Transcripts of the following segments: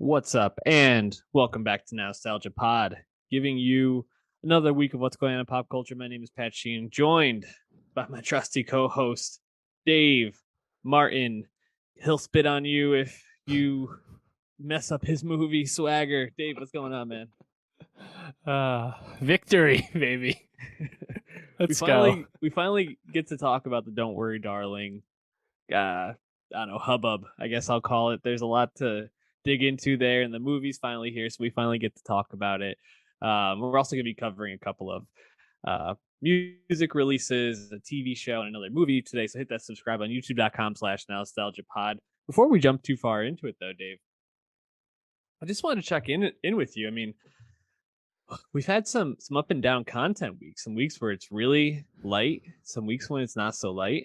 What's up? And welcome back to Nowstalgia Pod, giving you another week of what's going on in pop culture. My name is Pat Sheen, joined by my trusty co-host, Dave Martin. He'll spit on you if you mess up his movie swagger. Dave, what's going on, man? Victory, baby. Let's go. We finally get to talk about the Don't Worry, Darling. I don't know, hubbub, I guess I'll call it. There's a lot to dig into there, and the movie's finally here, so we finally get to talk about it. We're also going to be covering a couple of music releases, a TV show, and another movie today, so hit that subscribe on youtube.com/nostalgiapod. Before we jump too far into it, though, Dave, I just wanted to check in with you. I mean, we've had some up and down content weeks, some weeks where it's really light, some weeks when it's not so light.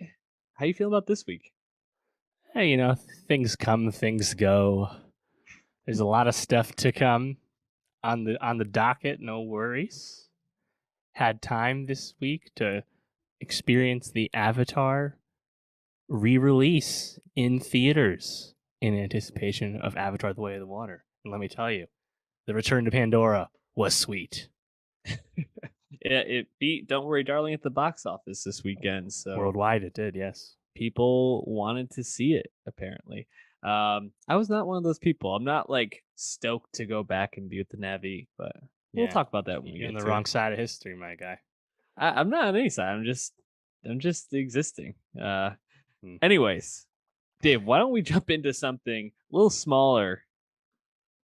How you feel about this week? Hey, things come, things go. There's a lot of stuff to come on the docket, no worries. Had time this week to experience the Avatar re-release in theaters in anticipation of Avatar: The Way of the Water. And let me tell you, the return to Pandora was sweet. It beat Don't Worry, Darling at the box office this weekend. So worldwide it did, yes. People wanted to see it, apparently. I was not one of those people. I'm not like stoked to go back and be with the Navi, but we'll talk about that when we You're get on the to wrong it. side of history, my guy. I'm not on any side. I'm just existing. Anyways, Dave, why don't we jump into something a little smaller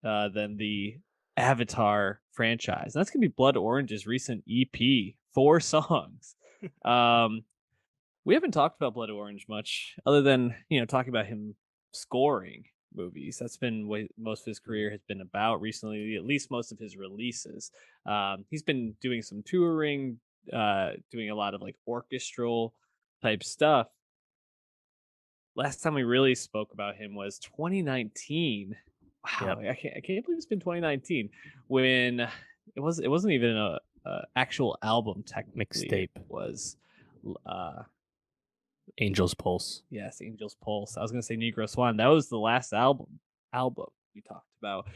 than the Avatar franchise? That's gonna be Blood Orange's recent EP, 4 songs. We haven't talked about Blood Orange much, other than talking about him scoring movies. That's been what most of his career has been about recently, at least most of his releases. He's been doing some touring, doing a lot of like orchestral type stuff. Last time we really spoke about him was 2019. Wow, yep. I can't believe it's been 2019 when it wasn't even a actual album technically. Mixtape. It was Angel's Pulse. Yes, Angel's Pulse. I was gonna say Negro Swan. That was the last album we talked about.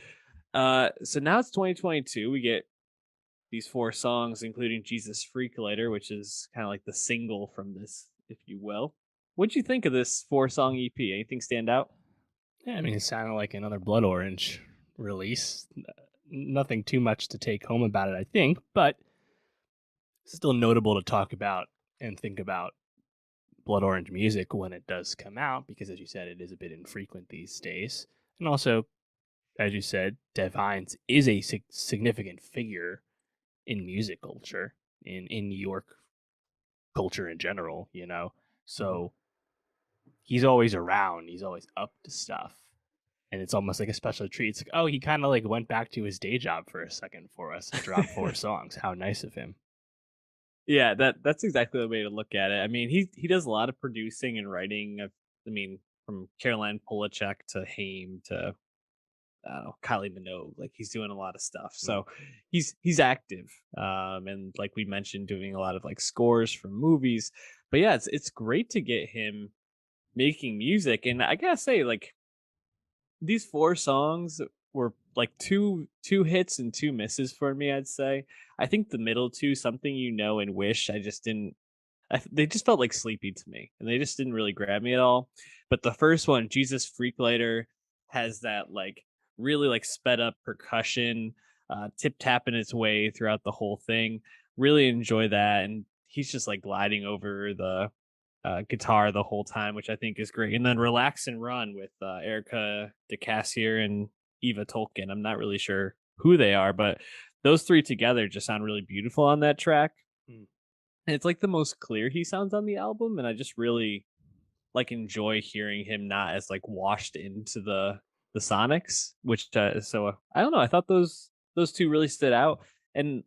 So now it's 2022. We get these 4 songs, including Jesus Freak Later, which is kind of like the single from this, if you will. What'd you think of this 4-song EP? Anything stand out? Yeah, I mean, it sounded like another Blood Orange release. Nothing too much to take home about it, I think, but still notable to talk about and think about Blood Orange music when it does come out, because as you said, it is a bit infrequent these days. And also, as you said, Dev Hynes is a significant figure in music culture, in New York culture in general, So he's always around, he's always up to stuff. And it's almost like a special treat. It's like, oh, he kind of like went back to his day job for a second for us and dropped 4 songs. How nice of him. Yeah, that's exactly the way to look at it. I mean, he does a lot of producing and writing. I mean, from Caroline Polachek to Haim to Kylie Minogue, like he's doing a lot of stuff. So he's active, and like we mentioned, doing a lot of like scores for movies. But yeah, it's great to get him making music, and I gotta say, like these 4 songs were like two hits and 2 misses for me. I'd say. I think the middle 2, Something You Know and Wish, I just didn't. They just felt like sleepy to me, and they just didn't really grab me at all. But the first one, Jesus Freak Later, has that like really like sped up percussion, tip tapping its way throughout the whole thing. Really enjoy that, and he's just like gliding over the guitar the whole time, which I think is great. And then Relax and Run with Erica DeCassier and Eva Tolkien. I'm not really sure who they are, but those 3 together just sound really beautiful on that track. And it's like the most clear he sounds on the album, and I just really like enjoy hearing him not as like washed into the sonics, which so I don't know, I thought those 2 really stood out. And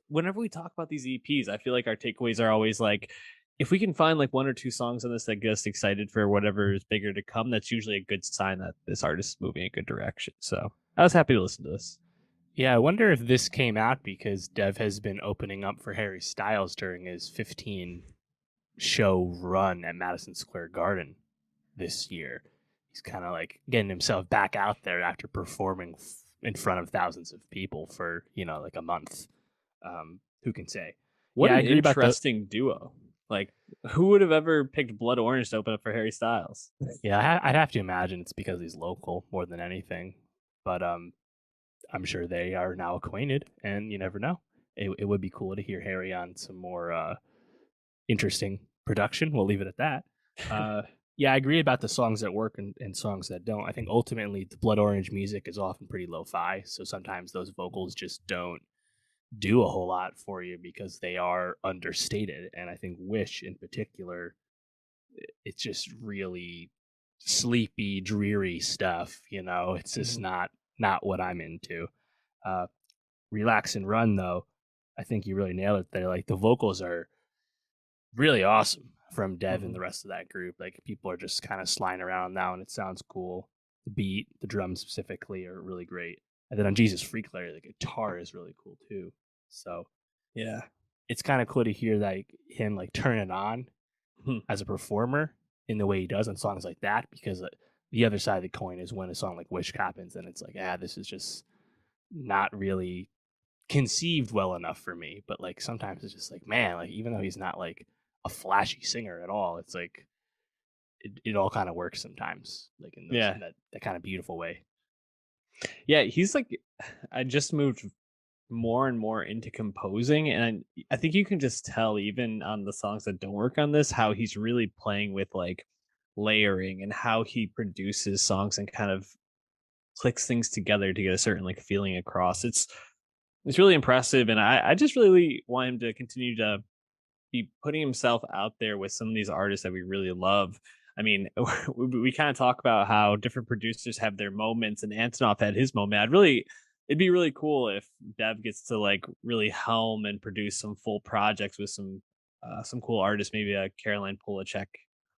whenever we talk about these EPs, I feel like our takeaways are always like, if we can find like 1 or 2 songs on this that get us excited for whatever is bigger to come, that's usually a good sign that this artist is moving in a good direction. So I was happy to listen to this. Yeah, I wonder if this came out because Dev has been opening up for Harry Styles during his 15 show run at Madison Square Garden this year. he's kind of like getting himself back out there after performing in front of thousands of people for like a month. Who can say? What Yeah, I an agree about the. interesting duo. Like, who would have ever picked Blood Orange to open up for Harry Styles? Yeah, I'd have to imagine it's because he's local more than anything. But I'm sure they are now acquainted, and you never know. It would be cool to hear Harry on some more interesting production. We'll leave it at that. Uh, yeah, I agree about the songs that work and songs that don't. I think ultimately the Blood Orange music is often pretty lo-fi, so sometimes those vocals just don't do a whole lot for you because they are understated. And I think Wish in particular, it's just really sleepy, dreary stuff. It's just Mhm. not what I'm into. Uh, Relax and Run though, I think you really nailed it there. Like the vocals are really awesome from Dev and Mhm. the rest of that group. Like people are just kind of sliding around now, and it sounds cool. The beat, the drums specifically, are really great. And then on Jesus Freak Larry, the guitar is really cool too. So Yeah. it's kind of cool to hear like him like turn it on Hmm. as a performer in the way he does on songs like that. Because the other side of the coin is when a song like Wish happens, and it's like, this is just not really conceived well enough for me. But like sometimes it's just like, man, like even though he's not like a flashy singer at all, it's like it all kind of works sometimes, like in those Yeah. in that kind of beautiful way. Yeah. He's like, I just moved more and more into composing, and I think you can just tell even on the songs that don't work on this how he's really playing with like layering and how he produces songs and kind of clicks things together to get a certain like feeling across. It's really impressive, and I just really want him to continue to be putting himself out there with some of these artists that we really love. I mean, we kind of talk about how different producers have their moments, and Antonov had his moment. It'd be really cool if Dev gets to like really helm and produce some full projects with some cool artists. Maybe a Caroline Polachek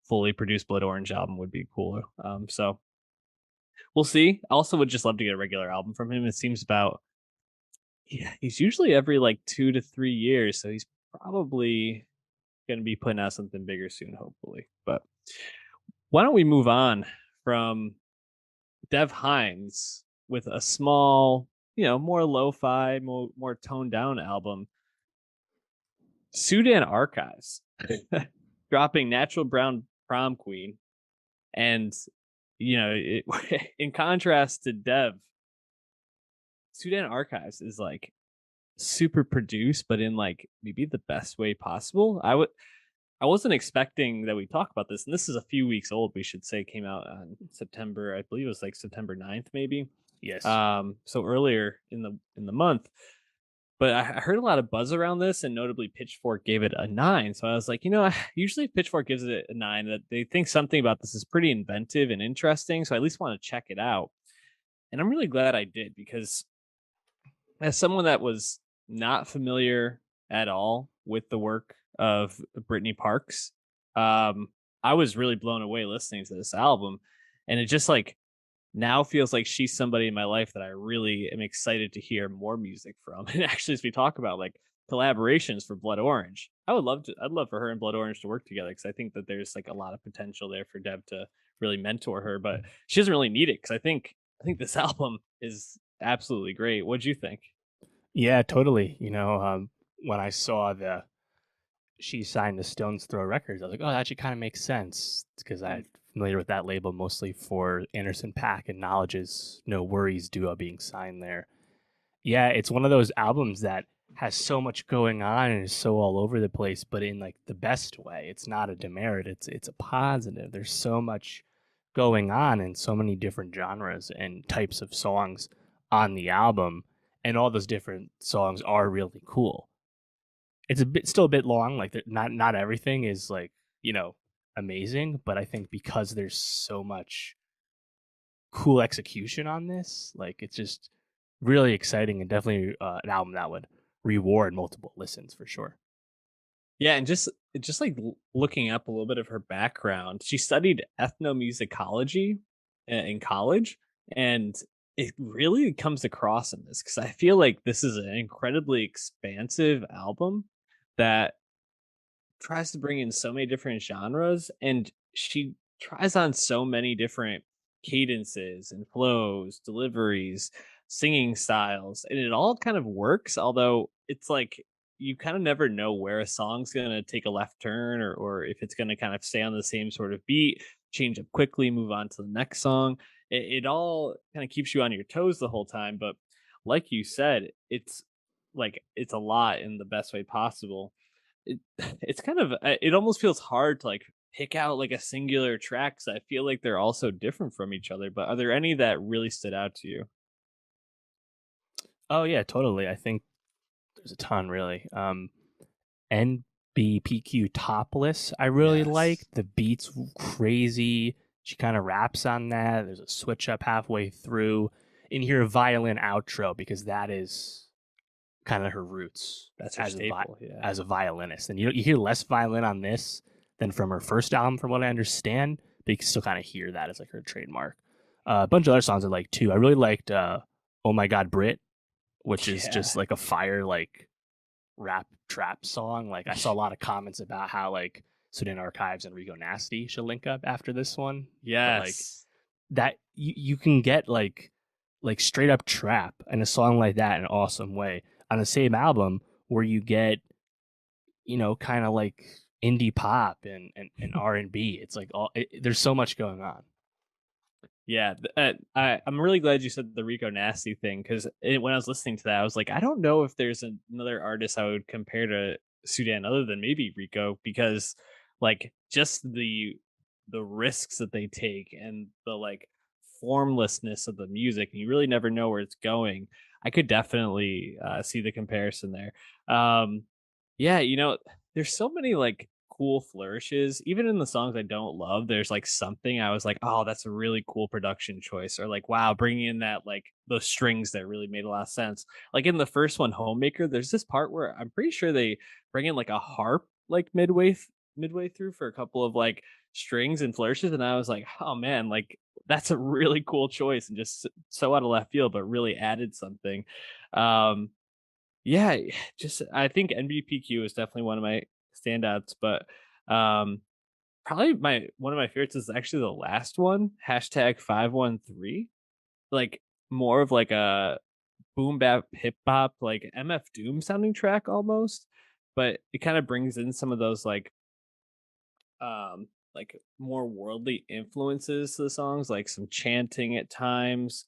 fully produced Blood Orange album would be cool. So we'll see. I also would just love to get a regular album from him. It seems about, yeah, he's usually every like 2 to 3 years, so he's probably going to be putting out something bigger soon, hopefully. But why don't we move on from Dev Hynes with a small, more lo-fi, more toned down album, Sudan Archives, dropping Natural Brown Prom Queen, and in contrast to Dev, Sudan Archives is like super produced, but in like maybe the best way possible. I wasn't expecting that we talk about this, and this is a few weeks old. We should say came out on September, I believe it was like September 9th, maybe. Yes. So earlier in the month. But I heard a lot of buzz around this, and notably Pitchfork gave it a 9. So I was like, usually if Pitchfork gives it a 9, that they think something about this is pretty inventive and interesting. So I at least want to check it out. And I'm really glad I did, because as someone that was not familiar at all with the work of Brittany Parks, I was really blown away listening to this album, and it just like now feels like she's somebody in my life that I really am excited to hear more music from. And actually, as we talk about like collaborations for Blood Orange, I'd love for her and Blood Orange to work together, because I think that there's like a lot of potential there for Deb to really mentor her, but she doesn't really need it, because I think this album is absolutely great. What'd you think? Yeah, totally. When I saw the she signed to Stone's Throw Records, I was like, oh, that actually kind of makes sense because I'm familiar with that label mostly for Anderson Paak and Knowledge's No Worries duo being signed there. Yeah, it's one of those albums that has so much going on and is so all over the place, but in like the best way. It's not a demerit. It's a positive. There's so much going on in so many different genres and types of songs on the album, and all those different songs are really cool. It's still a bit long. Like not everything is like amazing, but I think because there's so much cool execution on this, like it's just really exciting and definitely an album that would reward multiple listens for sure. Yeah, and just like looking up a little bit of her background, she studied ethnomusicology in college, and it really comes across in this, because I feel like this is an incredibly expansive album that tries to bring in so many different genres, and she tries on so many different cadences and flows, deliveries, singing styles, and it all kind of works. Although it's like you kind of never know where a song's going to take a left turn, or if it's going to kind of stay on the same sort of beat, change up quickly, move on to the next song. It all kind of keeps you on your toes the whole time. But like you said, it's a lot in the best way possible. It, it's kind of it almost feels hard to like pick out like a singular track because I feel like they're all so different from each other. But are there any that really stood out to you? Oh yeah, totally. I think there's a ton really. NBPQ Topless, I really like. Yes. The beat's crazy. She kind of raps on that. There's a switch up halfway through. And you hear a violin outro because that is kind of her roots That's her staple, yeah. as a violinist. And you hear less violin on this than from her first album, from what I understand. But you can still kind of hear that as like her trademark. A bunch of other songs I like too. I really liked "Oh My God, Brit," which is Yeah. just like a fire like rap trap song. Like I saw a lot of comments about how like Sudan Archives and Rico Nasty should link up after this one. But like Yes. that you can get like straight up trap and a song like that in an awesome way on the same album where you get, kind of like indie pop and R&B. It's like there's so much going on. Yeah, I'm really glad you said the Rico Nasty thing because when I was listening to that, I was like, I don't know if there's another artist I would compare to Sudan other than maybe Rico because like just the risks that they take and the like formlessness of the music, and you really never know where it's going. I could definitely see the comparison there. Um, yeah, there's so many like cool flourishes even in the songs I don't love. There's like something I was like, oh, that's a really cool production choice, or like, wow, bringing in that like those strings that really made a lot of sense. Like in the first one, Homemaker, there's this part where I'm pretty sure they bring in like a harp like midway through for a couple of like strings and flourishes, and I was like, oh man, like that's a really cool choice and just so out of left field but really added something. um yeah, just I think NBPQ is definitely one of my standouts, but um probably my one of my favorites is actually the last one, hashtag 513. Like more of like a boom bap hip hop, like MF Doom sounding track almost, but it kind of brings in some of those like more worldly influences to the songs, like some chanting at times.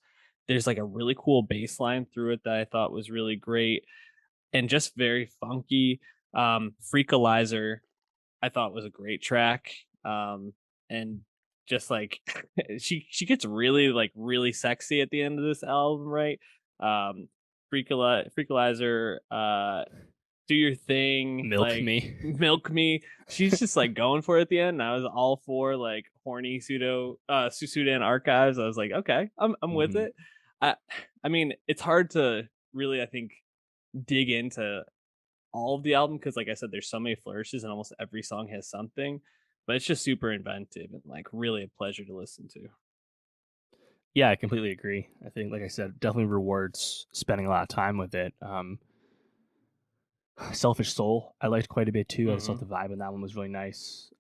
There's like a really cool bass line through it that I thought was really great and just very funky. Freakalizer, I thought was a great track. And just like she gets really like really sexy at the end of this album, right? Um, Freakalizer, do your thing, Milk like Me. milk me. She's just like going for it at the end. And I was all for like horny Sudan Archives. I was like, okay, I'm with hmm it. I I mean, it's hard to really, I think, dig into all of the album because like I said, there's so many flourishes and almost every song has something, but it's just super inventive and like really a pleasure to listen to. Yeah, I completely agree. I think, like I said, definitely rewards spending a lot of time with it. Selfish Soul, I liked quite a bit too. I just thought Hmm. the vibe in that one was really nice.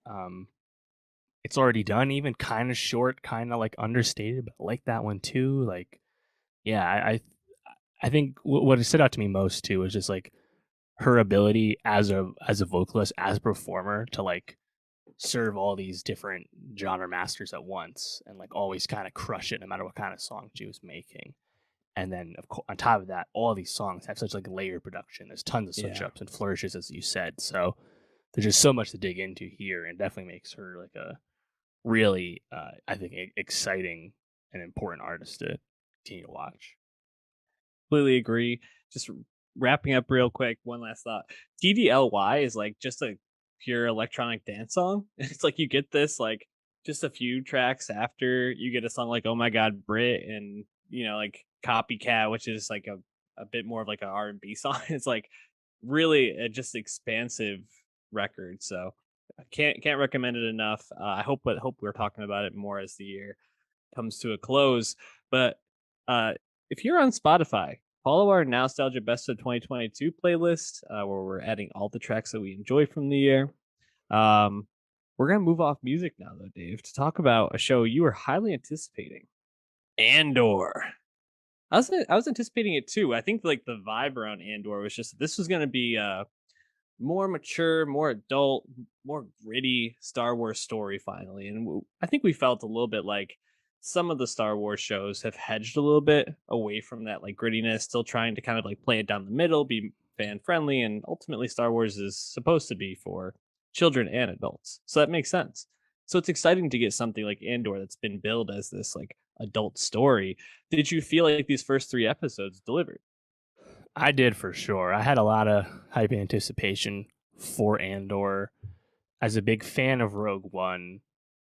It's already done, even kind of short, kind of like understated, but I like that one too. Like, yeah, I think what stood out to me most too was just like her ability as a vocalist, as a performer, to like serve all these different genre masters at once and like always kind of crush it no matter what kind of song she was making. And then of course on top of that, all these songs have such like layered production. There's tons of switch Yeah. ups and flourishes, as you said. So there's just so much to dig into here, and definitely makes her like a really, I think, exciting and important artist to continue to watch. Completely agree. Just wrapping up real quick, one last thought. TDLY is like just a pure electronic dance song. It's like you get this like just a few tracks after you get a song like "Oh My God, Brit" and like "Copycat," which is like a bit more of like an R&B song. It's like really a just expansive record. So I can't recommend it enough. I hope we're talking about it more as the year comes to a close. But uh, if you're on Spotify, follow our Nostalgia Best of 2022 playlist, where we're adding all the tracks that we enjoy from the year. Um, We're gonna move off music now, though, Dave, to talk about a show you were highly anticipating, Andor. I was anticipating it too. I think like the vibe around Andor was just this was gonna be more mature, more adult, more gritty Star Wars story finally. And I think we felt a little bit like some of the Star Wars shows have hedged a little bit away from that like grittiness, still trying to kind of like play it down the middle, be fan friendly, and ultimately Star Wars is supposed to be for children and adults. So that makes sense. So it's exciting to get something like Andor that's been billed as this like adult story. Did you feel like these first 3 episodes delivered? I did for sure. I had a lot of hype anticipation for Andor as a big fan of Rogue One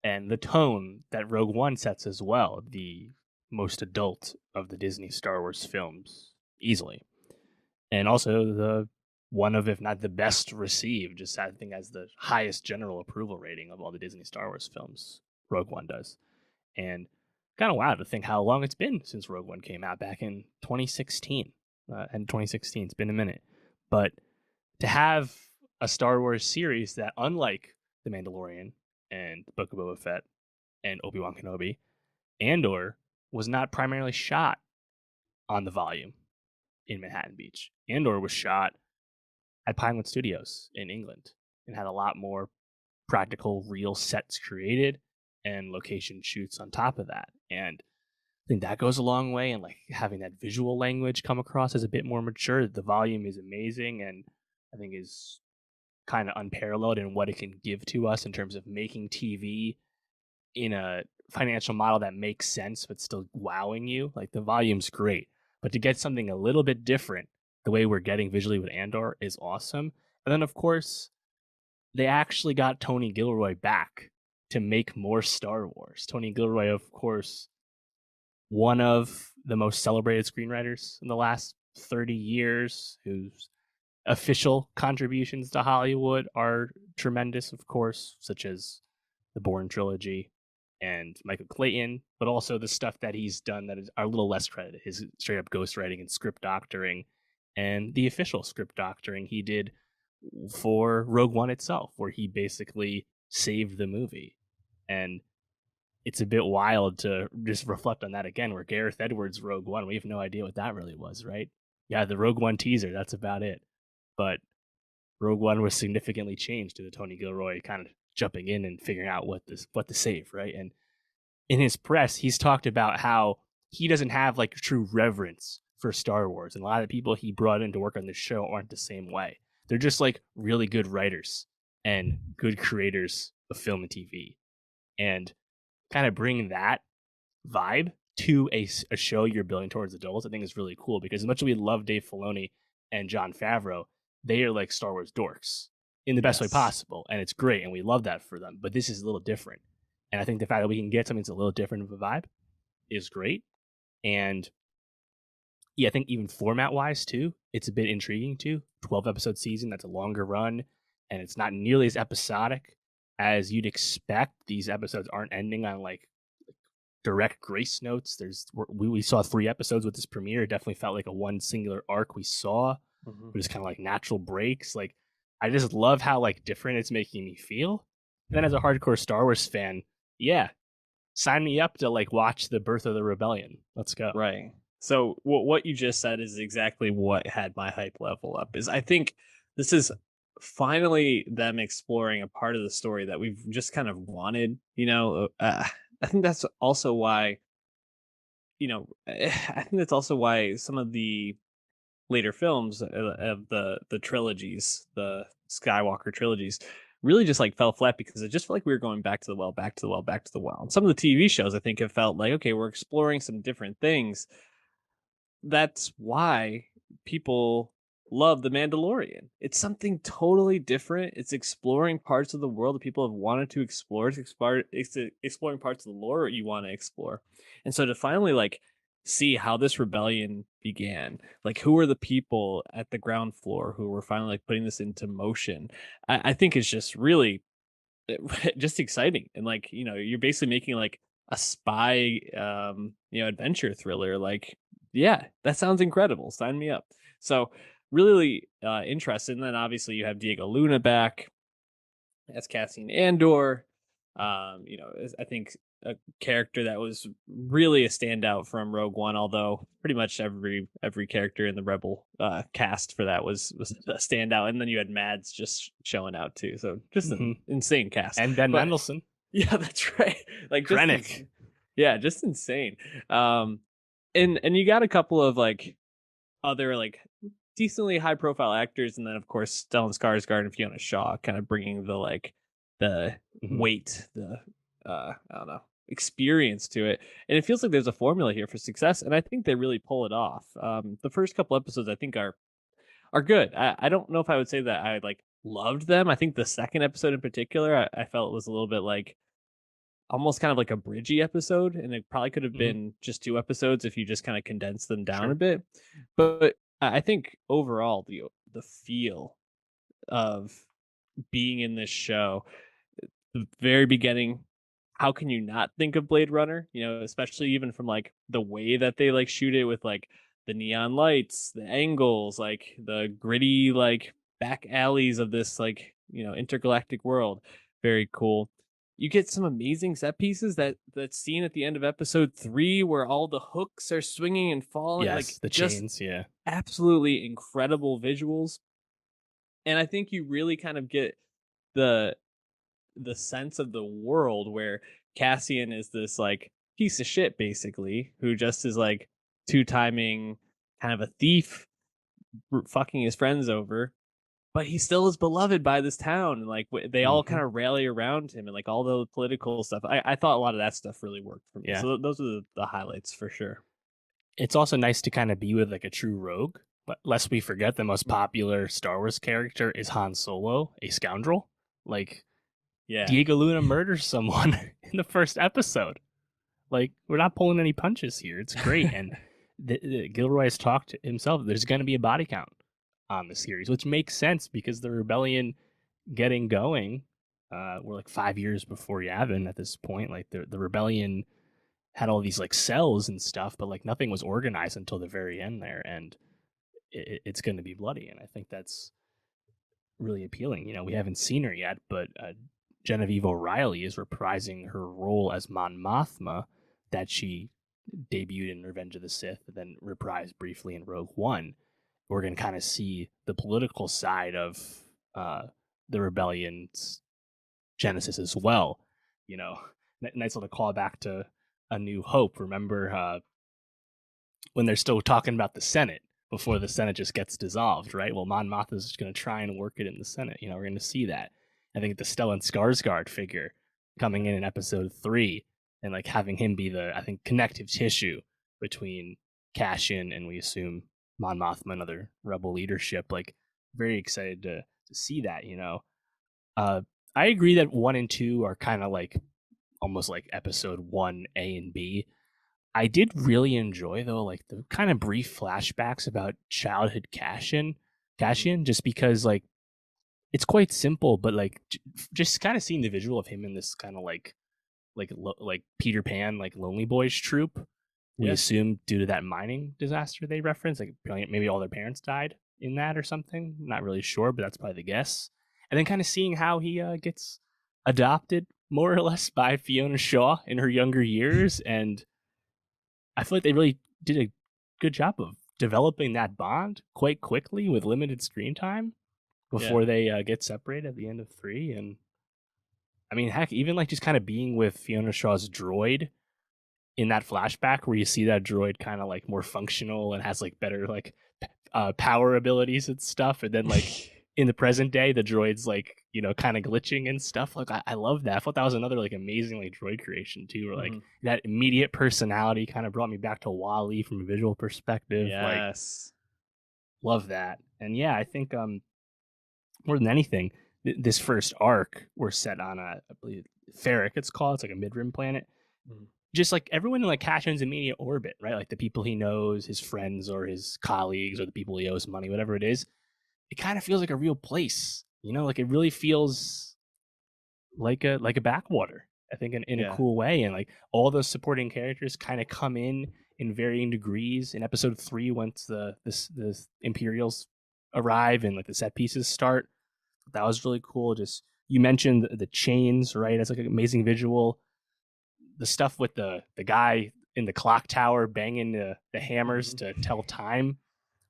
and the tone that Rogue One sets as well, the most adult of the Disney Star Wars films, easily. And also the one of, if not the best received, just I think as the highest general approval rating of all the Disney Star Wars films, Rogue One does. And kind of wild to think how long it's been since Rogue One came out back in 2016. And 2016, it's been a minute. But to have a Star Wars series that, unlike The Mandalorian and The Book of Boba Fett and Obi-Wan Kenobi, Andor was not primarily shot on the volume in Manhattan Beach. Andor was shot at Pinewood Studios in England and had a lot more practical, real sets created and location shoots on top of that. And I think that goes a long way. And like having that visual language come across as a bit more mature. The volume is amazing, and I think is kind of unparalleled in what it can give to us in terms of making TV in a financial model that makes sense but still wowing you. Like the volume's great, but to get something a little bit different, the way we're getting visually with Andor is awesome. And then of course, they actually got Tony Gilroy back to make more Star Wars. Tony Gilroy, of course, one of the most celebrated screenwriters in the last 30 years, whose official contributions to Hollywood are tremendous, of course, such as the Bourne trilogy and Michael Clayton, but also the stuff that he's done that is are a little less credited, his straight up ghostwriting and script doctoring, and the official script doctoring he did for Rogue One itself, where he basically saved the movie. And it's a bit wild to just reflect on that again, where Gareth Edwards' Rogue One, we have no idea what that really was, right? Yeah, the Rogue One teaser, that's about it. But Rogue One was significantly changed to the Tony Gilroy kind of jumping in and figuring out what to save, right? And in his press, he's talked about how he doesn't have like true reverence for Star Wars, and a lot of the people he brought in to work on this show aren't the same way. They're just like really good writers and good creators of film and TV, and kind of bring that vibe to a show you're building towards adults, I think is really cool, because as much as we love Dave Filoni and Jon Favreau, they are like Star Wars dorks in the best way Yes. possible, and it's great, and we love that for them. But this is a little different, and I think the fact that we can get something that's a little different of a vibe is great. And yeah, I think even format wise too, it's a bit intriguing too. 12 episode season, that's a longer run, and it's not nearly as episodic as you'd expect. These episodes aren't ending on like direct grace notes. We saw 3 episodes with this premiere. It definitely felt like a one singular arc we saw, Mhm. but it's kind of like natural breaks. Like I just love how like different it's making me feel. And then as a hardcore Star Wars fan, yeah, sign me up to like watch the birth of the rebellion. Let's go. Right. So what you just said is exactly what had my hype level up. Is I think this is finally them exploring a part of the story that we've just kind of wanted. I think that's also why. I think that's also why some of the later films of the trilogies, the Skywalker trilogies, really just like fell flat because it just felt like we were going back to the well, back to the well, back to the well. And some of the TV shows I think have felt like okay, we're exploring some different things. That's why people love The Mandalorian. It's something totally different. It's exploring parts of the world that people have wanted to explore. It's exploring parts of the lore you want to explore. And so to finally like see how this rebellion began, like who are the people at the ground floor who were finally like putting this into motion, I think is just really just exciting. And like, you're basically making like a spy adventure thriller. Like, yeah, that sounds incredible. Sign me up. So really interested. And then obviously you have Diego Luna back. as Cassian Andor. I think a character that was really a standout from Rogue One, although pretty much every character in the Rebel cast for that was a standout, and then you had Mads just showing out too, so just an Hmm. insane cast. And Ben But Mendelsohn, yeah, that's right. Like Krennic. yeah, just insane. Um, and you got a couple of like other like decently high profile actors, and then of course Stellan Skarsgård and Fiona Shaw, kind of bringing the like the Hmm. weight, the I don't know, experience to it, and it feels like there's a formula here for success, and I think they really pull it off. The first couple episodes I think are good. I don't know if I would say that I like loved them. I think the second episode in particular, I felt was a little bit like almost kind of like a bridgy episode, and it probably could have Hmm. been just two episodes if you just kind of condensed them down a Sure. bit. But I think overall the feel of being in this show, the very beginning, how can you not think of Blade Runner? You know, especially even from like the way that they like shoot it with like the neon lights, the angles, like the gritty like back alleys of this like, intergalactic world. Very cool. You get some amazing set pieces, that scene at the end of episode 3 where all the hooks are swinging and falling, like Yes, the just chains. Yeah. absolutely incredible visuals. And I think you really kind of get the sense of the world where Cassian is this like piece of shit basically, who just is like two timing kind of a thief, fucking his friends over, but he still is beloved by this town, and like they all Hmm. kind of rally around him, and like all the political stuff. I thought a lot of that stuff really worked for me, Yeah. so those are the highlights for sure. It's also nice to kind of be with like a true rogue. But lest we forget, the most popular Star Wars character is Han Solo, a scoundrel. Like Yeah. Diego Luna murders someone in the first episode. Like we're not pulling any punches here. It's great, and Gilroy has talked himself. There's going to be a body count on the series, which makes sense because the rebellion getting going. We're like 5 years before Yavin at this point. Like the rebellion had all these like cells and stuff, but like nothing was organized until the very end there, and it's going to be bloody. And I think that's really appealing. You know, we haven't seen her yet, but Genevieve O'Reilly is reprising her role as Mon Mothma that she debuted in Revenge of the Sith, and then reprised briefly in Rogue One. We're going to kind of see the political side of uh, the rebellion's genesis as well. You know, nice little call back to A New Hope. Remember when they're still talking about the Senate before the Senate just gets dissolved, right? Well, Mon Mothma is going to try and work it in the Senate. You know, we're going to see that. I think the Stellan Skarsgård figure coming in episode 3 and like having him be the, I think, connective tissue between Cassian and we assume Mon Mothma and other rebel leadership. Like, very excited to see that, you know. Uh, I agree that 1 and 2 are kind of like almost like episode 1 A and B. I did really enjoy though, like the kind of brief flashbacks about childhood Mhm. Cassian, just because like it's quite simple, but like just kind of seeing the visual of him in this kind of like Peter Pan, like Lonely Boys troop. We Yeah. assume due to that mining disaster they reference, like maybe all their parents died in that or something. Not really sure, but that's probably the guess. And then kind of seeing how he gets adopted more or less by Fiona Shaw in her younger years, and I feel like they really did a good job of developing that bond quite quickly with limited screen time Yeah. before they get separated at the end of 3. And I mean, heck, even like just kind of being with Fiona Shaw's droid in that flashback where you see that droid kind of like more functional and has like better like power abilities and stuff, and then like in the present day the droid's like, you know, kind of glitching and stuff. Like I love that. I thought that was another like amazing like droid creation too, where like Mhm. that immediate personality kind of brought me back to Wally from a visual perspective. Like Yes. love that. And yeah, I think more than anything, this first arc we're set on a, I believe, Ferric, it's called. It's like a mid-rim planet. Mhm. Just like everyone in like Cassian's immediate orbit, right? Like the people he knows, his friends or his colleagues or the people he owes money, whatever it is. It kind of feels like a real place, you know. Like it really feels like a backwater. I think in a Yeah. cool way, and like all those supporting characters kind of come in varying degrees. In episode 3, once the Imperials arrive and like the set pieces start, that was really cool. Just You mentioned the chains, right? It's like an amazing visual. The stuff with the guy in the clock tower banging the hammers Hmm. to tell time,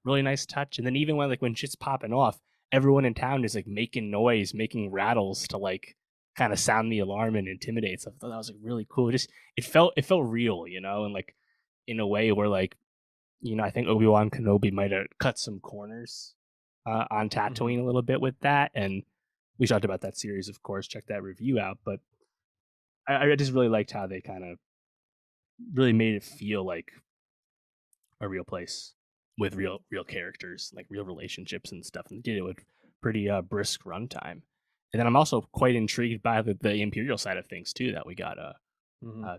really nice touch. And then even when shit's popping off, everyone in town is like making noise, making rattles to like kind of sound the alarm and intimidate. So I thought that was like really cool. Just it felt real, and like in a way where like I think Obi-Wan Kenobi might have cut some corners on Hmm. Tatooine a little bit with that. And we talked about that series, of course. Check that review out. But I just really liked how they kind of really made it feel like a real place with real characters, like real relationships and stuff, and they did it with pretty brisk runtime. And then I'm also quite intrigued by the Imperial side of things too that we got Hmm. uh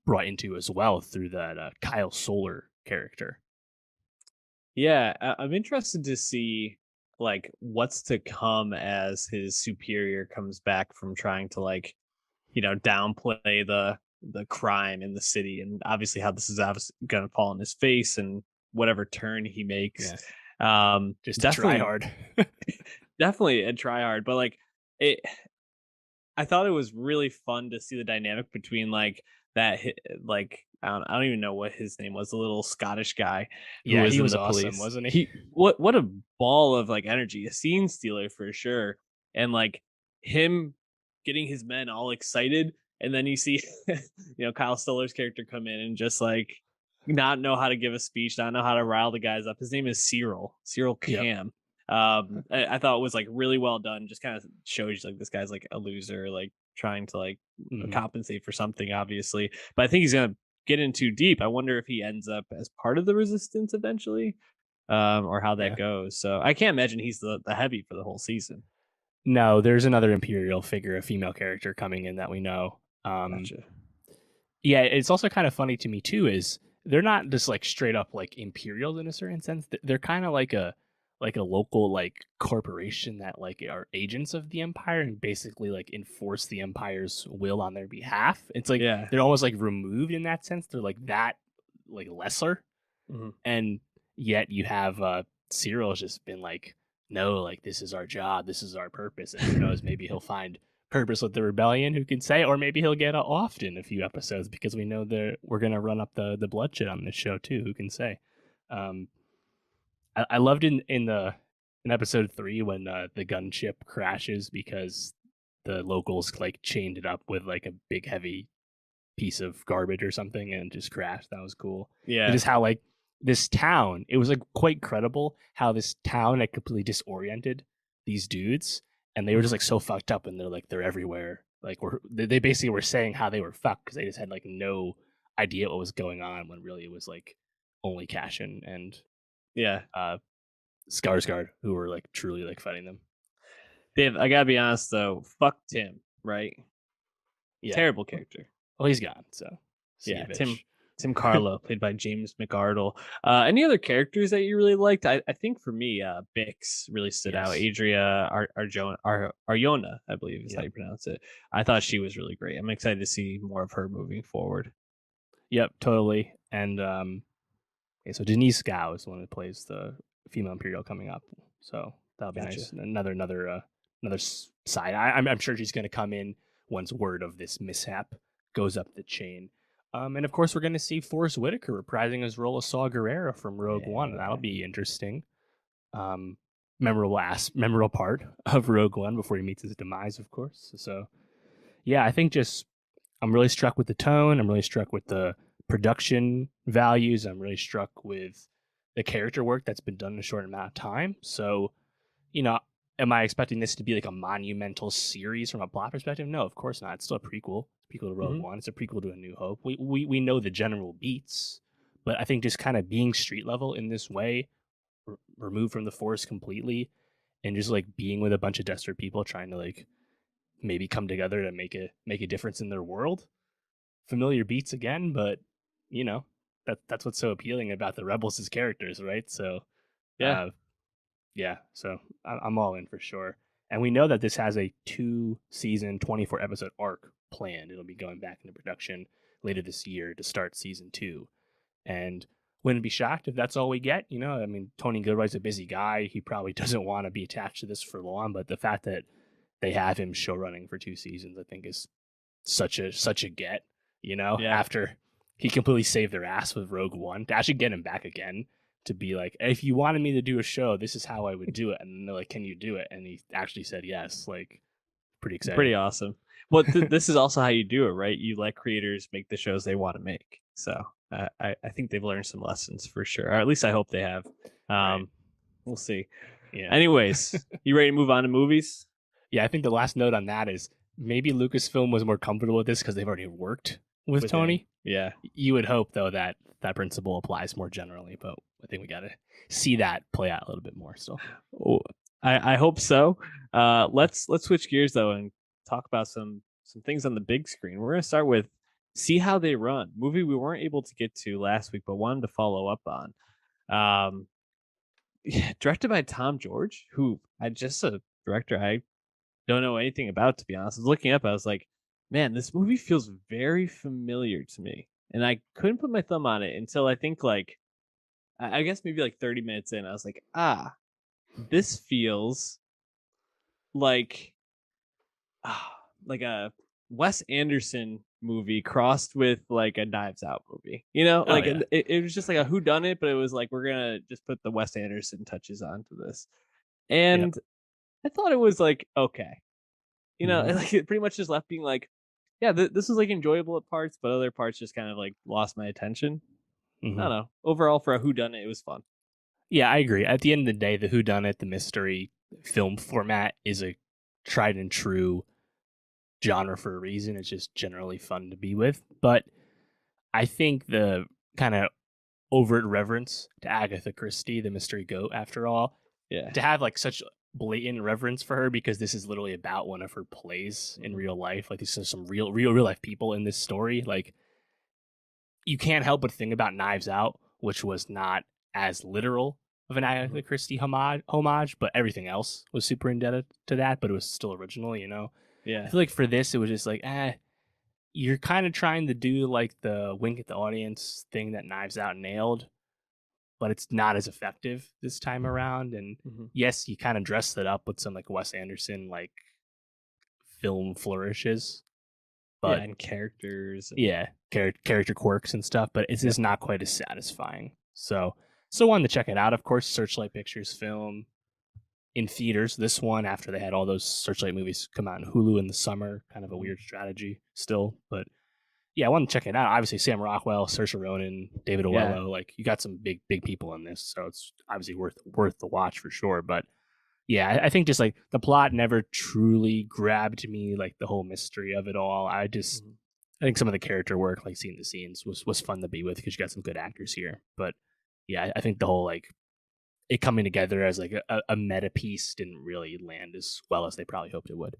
brought into as well through that Kyle Solar character. Yeah, I'm interested to see like what's to come as his superior comes back from trying to like downplay the crime in the city, and obviously how this is obviously going to fall in his face and whatever turn he makes. Yeah, just to try Definitely, hard. definitely a try hard, but like it I thought it was really fun to see the dynamic between like like I don't even know what his name was, the little Scottish guy who Yeah, was he in was the awesome, police. wasn't he? He what a ball of like energy, a scene stealer for sure, and like him getting his men all excited, and then you see Kyle Stoller's character come in and just like not know how to give a speech, not know how to rile the guys up. His name is Cyril Yep. Cam. I thought it was like really well done. Just kind of shows you like this guy's like a loser, like trying to like Hmm. compensate for something, obviously. But I think he's gonna get in too deep. I wonder if he ends up as part of the resistance eventually, or how that Yeah. goes. So I can't imagine he's the heavy for the whole season. No, there's another Imperial figure, a female character coming in that we know. Gotcha. Yeah, it's also kind of funny to me too. Is they're not just like straight up like Imperials in a certain sense. They're kind of like a local like corporation that like are agents of the Empire and basically like enforce the Empire's will on their behalf. It's like Yeah. they're almost like removed in that sense. They're like that like lesser, Hmm. and yet you have Cyril's just been like, no, like this is our job, this is our purpose, and who knows, maybe he'll find purpose with the rebellion, who can say, or maybe he'll get off in a few episodes because we know that we're gonna run up the bloodshed on this show too. Who can say? Um, I loved in episode 3 when the gunship crashes because the locals like chained it up with like a big heavy piece of garbage or something and just crashed. That was cool. And Yeah. just how like this town, it was like quite credible how this town had completely disoriented these dudes, and they were just Hmm. like so fucked up, and they're everywhere. Like they basically were saying how they were fucked because they just had like no idea what was going on when really it was like only Cash and Yeah. uh Skarsgård who were like truly like fighting them. Dave, I gotta be honest though. Fuck Tim. Right. Yeah. Terrible character. Well, he's gone, so see you, Yeah, Tim bitch. Tim Carlo, played by James McArdle. Any other characters that you really liked? I think for me, Bix really stood out. Yes. Adria Arjona, I believe is how Yep. you pronounce it. I thought she was really great. I'm excited to see more of her moving forward. Yep, totally. And okay, so Denise Gow is the one that plays the female Imperial coming up. So that'll be Gotcha. nice. Another side. I'm sure she's going to come in once word of this mishap goes up the chain. And of course, we're going to see Forrest Whitaker reprising his role of Saw Gerrera from Rogue One. That'll Yeah. be interesting. Um, memorable part of Rogue One before he meets his demise, of course. So yeah, I think just I'm really struck with the tone. I'm really struck with the production values. I'm really struck with the character work that's been done in a short amount of time. So, you know, am I expecting this to be like a monumental series from a plot perspective? No, of course not. It's still a prequel. It's a prequel to Rogue Hmm. One. It's a prequel to A New Hope. We know the general beats, but I think just kind of being street level in this way, removed from the Force completely, and just like being with a bunch of desperate people trying to like maybe come together to make a difference in their world. Familiar beats again, but you know that's what's so appealing about the Rebels as characters, right? So, Yeah. uh, yeah, so I'm all in for sure. And we know that this has a 2-season, 24-episode arc planned. It'll be going back into production later this year to start season 2. And wouldn't be shocked if that's all we get. I mean, Tony Goodwright's a busy guy. He probably doesn't want to be attached to this for long, but the fact that they have him show running for 2 seasons, I think is such a get, Yeah, after he completely saved their ass with Rogue One, to actually get him back again, to be like, if you wanted me to do a show, this is how I would do it. And then they're like, can you do it? And he actually said yes. Like, pretty exciting. pretty awesome. Well, this is also how you do it, right? You let creators make the shows they want to make. So I think they've learned some lessons for sure, or at least I hope they have. Right. We'll see. Yeah. Anyways, you ready to move on to movies? Yeah, I think the last note on that is maybe Lucasfilm was more comfortable with this because they've already worked with With him. Tony. Yeah. You would hope, though, that that principle applies more generally, but I think we got to see that play out a little bit more still. Oh, I hope so. Let's switch gears though and talk about some things on the big screen. We're gonna start with See How They Run, movie we weren't able to get to last week, but wanted to follow up on. Um, directed by Tom George, who I just a director I don't know anything about, to be honest. I was looking up, I was like, man, this movie feels very familiar to me, and I couldn't put my thumb on it until I think like I guess maybe like 30 minutes in. I was like, this feels like like a Wes Anderson movie crossed with like a Knives Out movie. You know, Oh, like yeah. it was just like a whodunit, but it was like we're gonna just put the Wes Anderson touches onto this, Yep. and I thought it was like okay. You know, Mm-hmm. like it pretty much just left being like, yeah, this was like enjoyable at parts, but other parts just kind of like lost my attention. I Mm-hmm. don't know. Overall, for a whodunit, it was fun. Yeah, I agree. At the end of the day, the whodunit, the mystery film format is a tried and true genre for a reason. It's just generally fun to be with. But I think the kind of overt reverence to Agatha Christie, the mystery goat, after all, Yeah. to have like such blatant reverence for her, because this is literally about one of her plays in Mhm. real life. Like, these are some real life people in this story. Like, you can't help but think about Knives Out, which was not as literal of an Mhm. Agatha Christie homage, but everything else was super indebted to that, but it was still original. I Yeah. feel like for this, it was just like, you're kind of trying to do like the wink at the audience thing that Knives Out nailed, but it's not as effective this time around. And Mhm. yes, you kind of dressed it up with some like Wes Anderson like film flourishes, Yeah, but and characters and yeah, character quirks and stuff, but it's yep. just not quite as satisfying. So wanted to check it out. Of course, Searchlight Pictures film in theaters. This one after they had all those Searchlight movies come out in Hulu in the summer, kind of a Mhm. weird strategy still, but yeah, I want to check it out. Obviously, Sam Rockwell, Saoirse Ronan, David Yeah. Oello, like you got some big people in this, so it's obviously worth the watch for sure. But yeah, I think just like the plot never truly grabbed me, like the whole mystery of it all. Mhm. I think some of the character work, like seeing the scenes, was fun to be with because you got some good actors here. But yeah, I think the whole like it coming together as like a meta piece didn't really land as well as they probably hoped it would.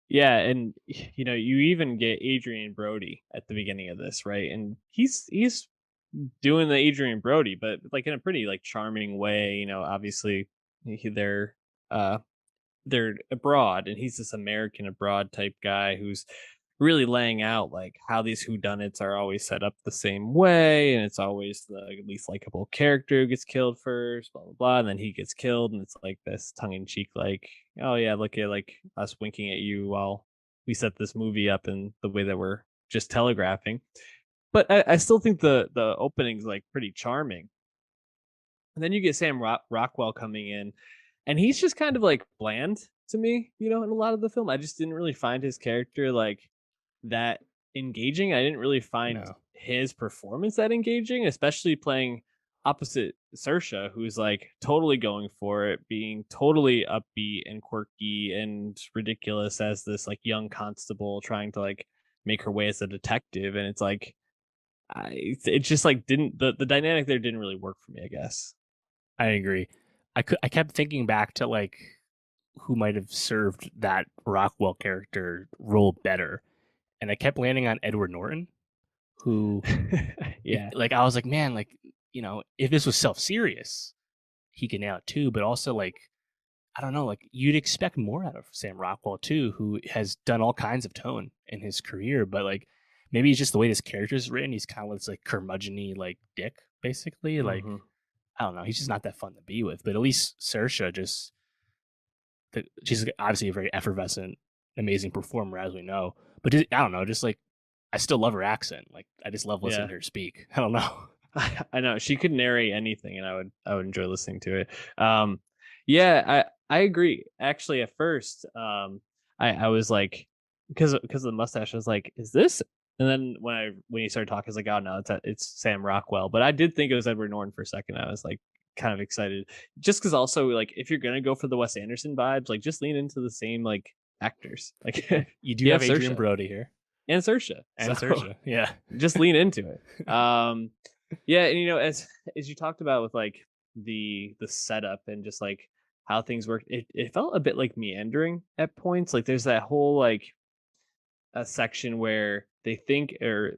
Yeah, and you know, you even get Adrian Brody at the beginning of this, right? And he's doing the Adrian Brody, but like in a pretty like charming way. You know, obviously uh they're abroad, and he's this American abroad type guy who's really laying out like how these whodunits are always set up the same way, and it's always the least likable character who gets killed first, blah blah blah, and then he gets killed, and it's like this tongue in cheek, like, oh yeah, look at like us winking at you while we set this movie up in the way that we're just telegraphing. But I still think the opening's like pretty charming, and then you get Sam Rockwell coming in, and he's just kind of like bland to me, you know, in a lot of the film. I just didn't really find his character like that engaging. I didn't really find No, his performance that engaging, especially playing opposite Saoirse, who's like totally going for it, being totally upbeat and quirky and ridiculous as this like young constable trying to like make her way as a detective. And it's like, it just like didn't the dynamic there didn't really work for me, I guess. I agree. I kept thinking back to like who might have served that Rockwell character role better, and I kept landing on Edward Norton, who, if Yeah. like I was like, man, like if this was self serious, he could nail it too. But also like I don't know, like you'd expect more out of Sam Rockwell too, who has done all kinds of tone in his career, but like maybe it's just the way this character is written. He's kind of this like curmudgeon-y like dick, basically. Like Hmm. I don't know, he's just not that fun to be with. But at least Saoirse just she's obviously a very effervescent, amazing performer, as we know. But just, I don't know, just like I still love her accent. Like I just love listening Yeah. to her speak. I don't know. I know she could narrate anything, and I would enjoy listening to it. Yeah, I agree. Actually, at first, I was like, because of the mustache, I was like, is this? And then when he started talking, I was like, oh no, it's Sam Rockwell. But I did think it was Edward Norton for a second. I was like, kind of excited, just because also like if you're gonna go for the Wes Anderson vibes, like just lean into the same like actors. Like You do you have have Adrian Saoirse Brody here and Saoirse, so and Saoirse. Yeah. just lean into it. Yeah, and as you talked about with like the setup and just like how things work, it felt a bit like meandering at points. Like there's that whole like a section where they think, or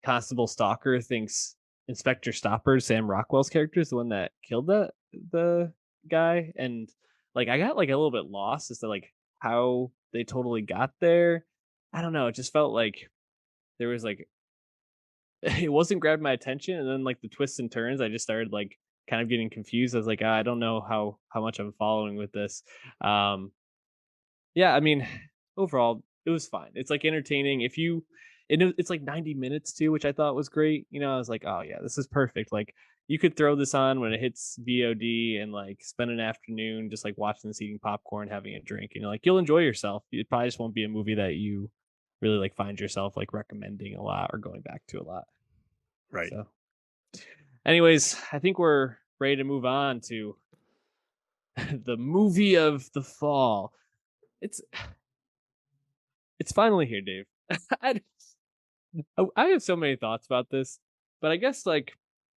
Constable Stalker thinks Inspector Stopper, Sam Rockwell's character, is the one that killed the guy, and like I got like a little bit lost as to like how they totally got there. I don't know. It just felt like there was like it wasn't grabbing my attention, and then like the twists and turns, I just started like kind of getting confused. I was like, I don't know how much I'm following with this. Um, yeah, I mean, overall, it was fine. It's like entertaining. It's like 90 minutes too, which I thought was great. I was like, oh yeah, this is perfect. Like you could throw this on when it hits VOD and like spend an afternoon just like watching this, eating popcorn, having a drink. Like you'll enjoy yourself. It probably just won't be a movie that you really like find yourself like recommending a lot or going back to a lot. Right. So, anyways, I think we're ready to move on to the movie of the fall. It's it's finally here, Dave. I, I have so many thoughts about this, but I guess like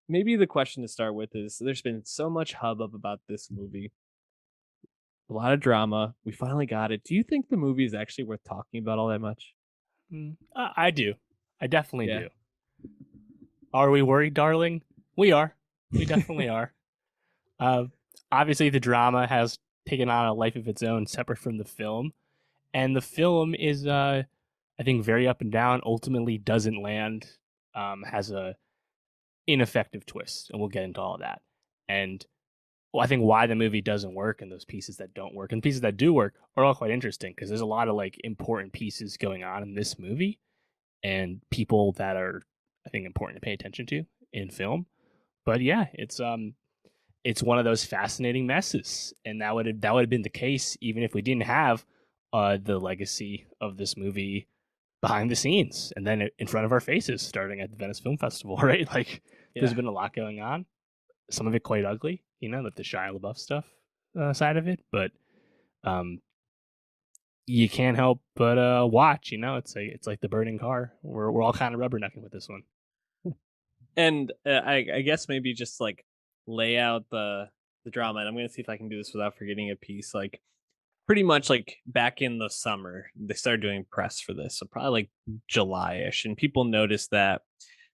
maybe the question to start with is there's been so much hubbub about this movie, a lot of drama. We finally got it. Do you think the movie is actually worth talking about all that much? I do. I definitely Yeah. do. Are we worried, darling? We are. We definitely are. Uh, Obviously, the drama has taken on a life of its own, separate from the film, and the film is, I think, very up and down. Ultimately, doesn't land. Has a ineffective twist, and we'll get into all that. And well, I think why the movie doesn't work and those pieces that don't work and pieces that do work are all quite interesting because there's a lot of like important pieces going on in this movie and people that are, I think, important to pay attention to in film. But yeah, it's one of those fascinating messes, and that would have been the case even if we didn't have the legacy of this movie behind the scenes and then in front of our faces, starting at the Venice Film Festival. Right, like there's Yeah. been a lot going on. Some of it quite ugly, like the Shia LaBeouf stuff side of it, but um, you can't help but watch. It's like the burning car. We're all kind of rubbernecking with this one. And I guess maybe just like lay out the drama. And I'm gonna see if I can do this without forgetting a piece. Like pretty much like back in the summer, they started doing press for this. So probably like July-ish, and people noticed that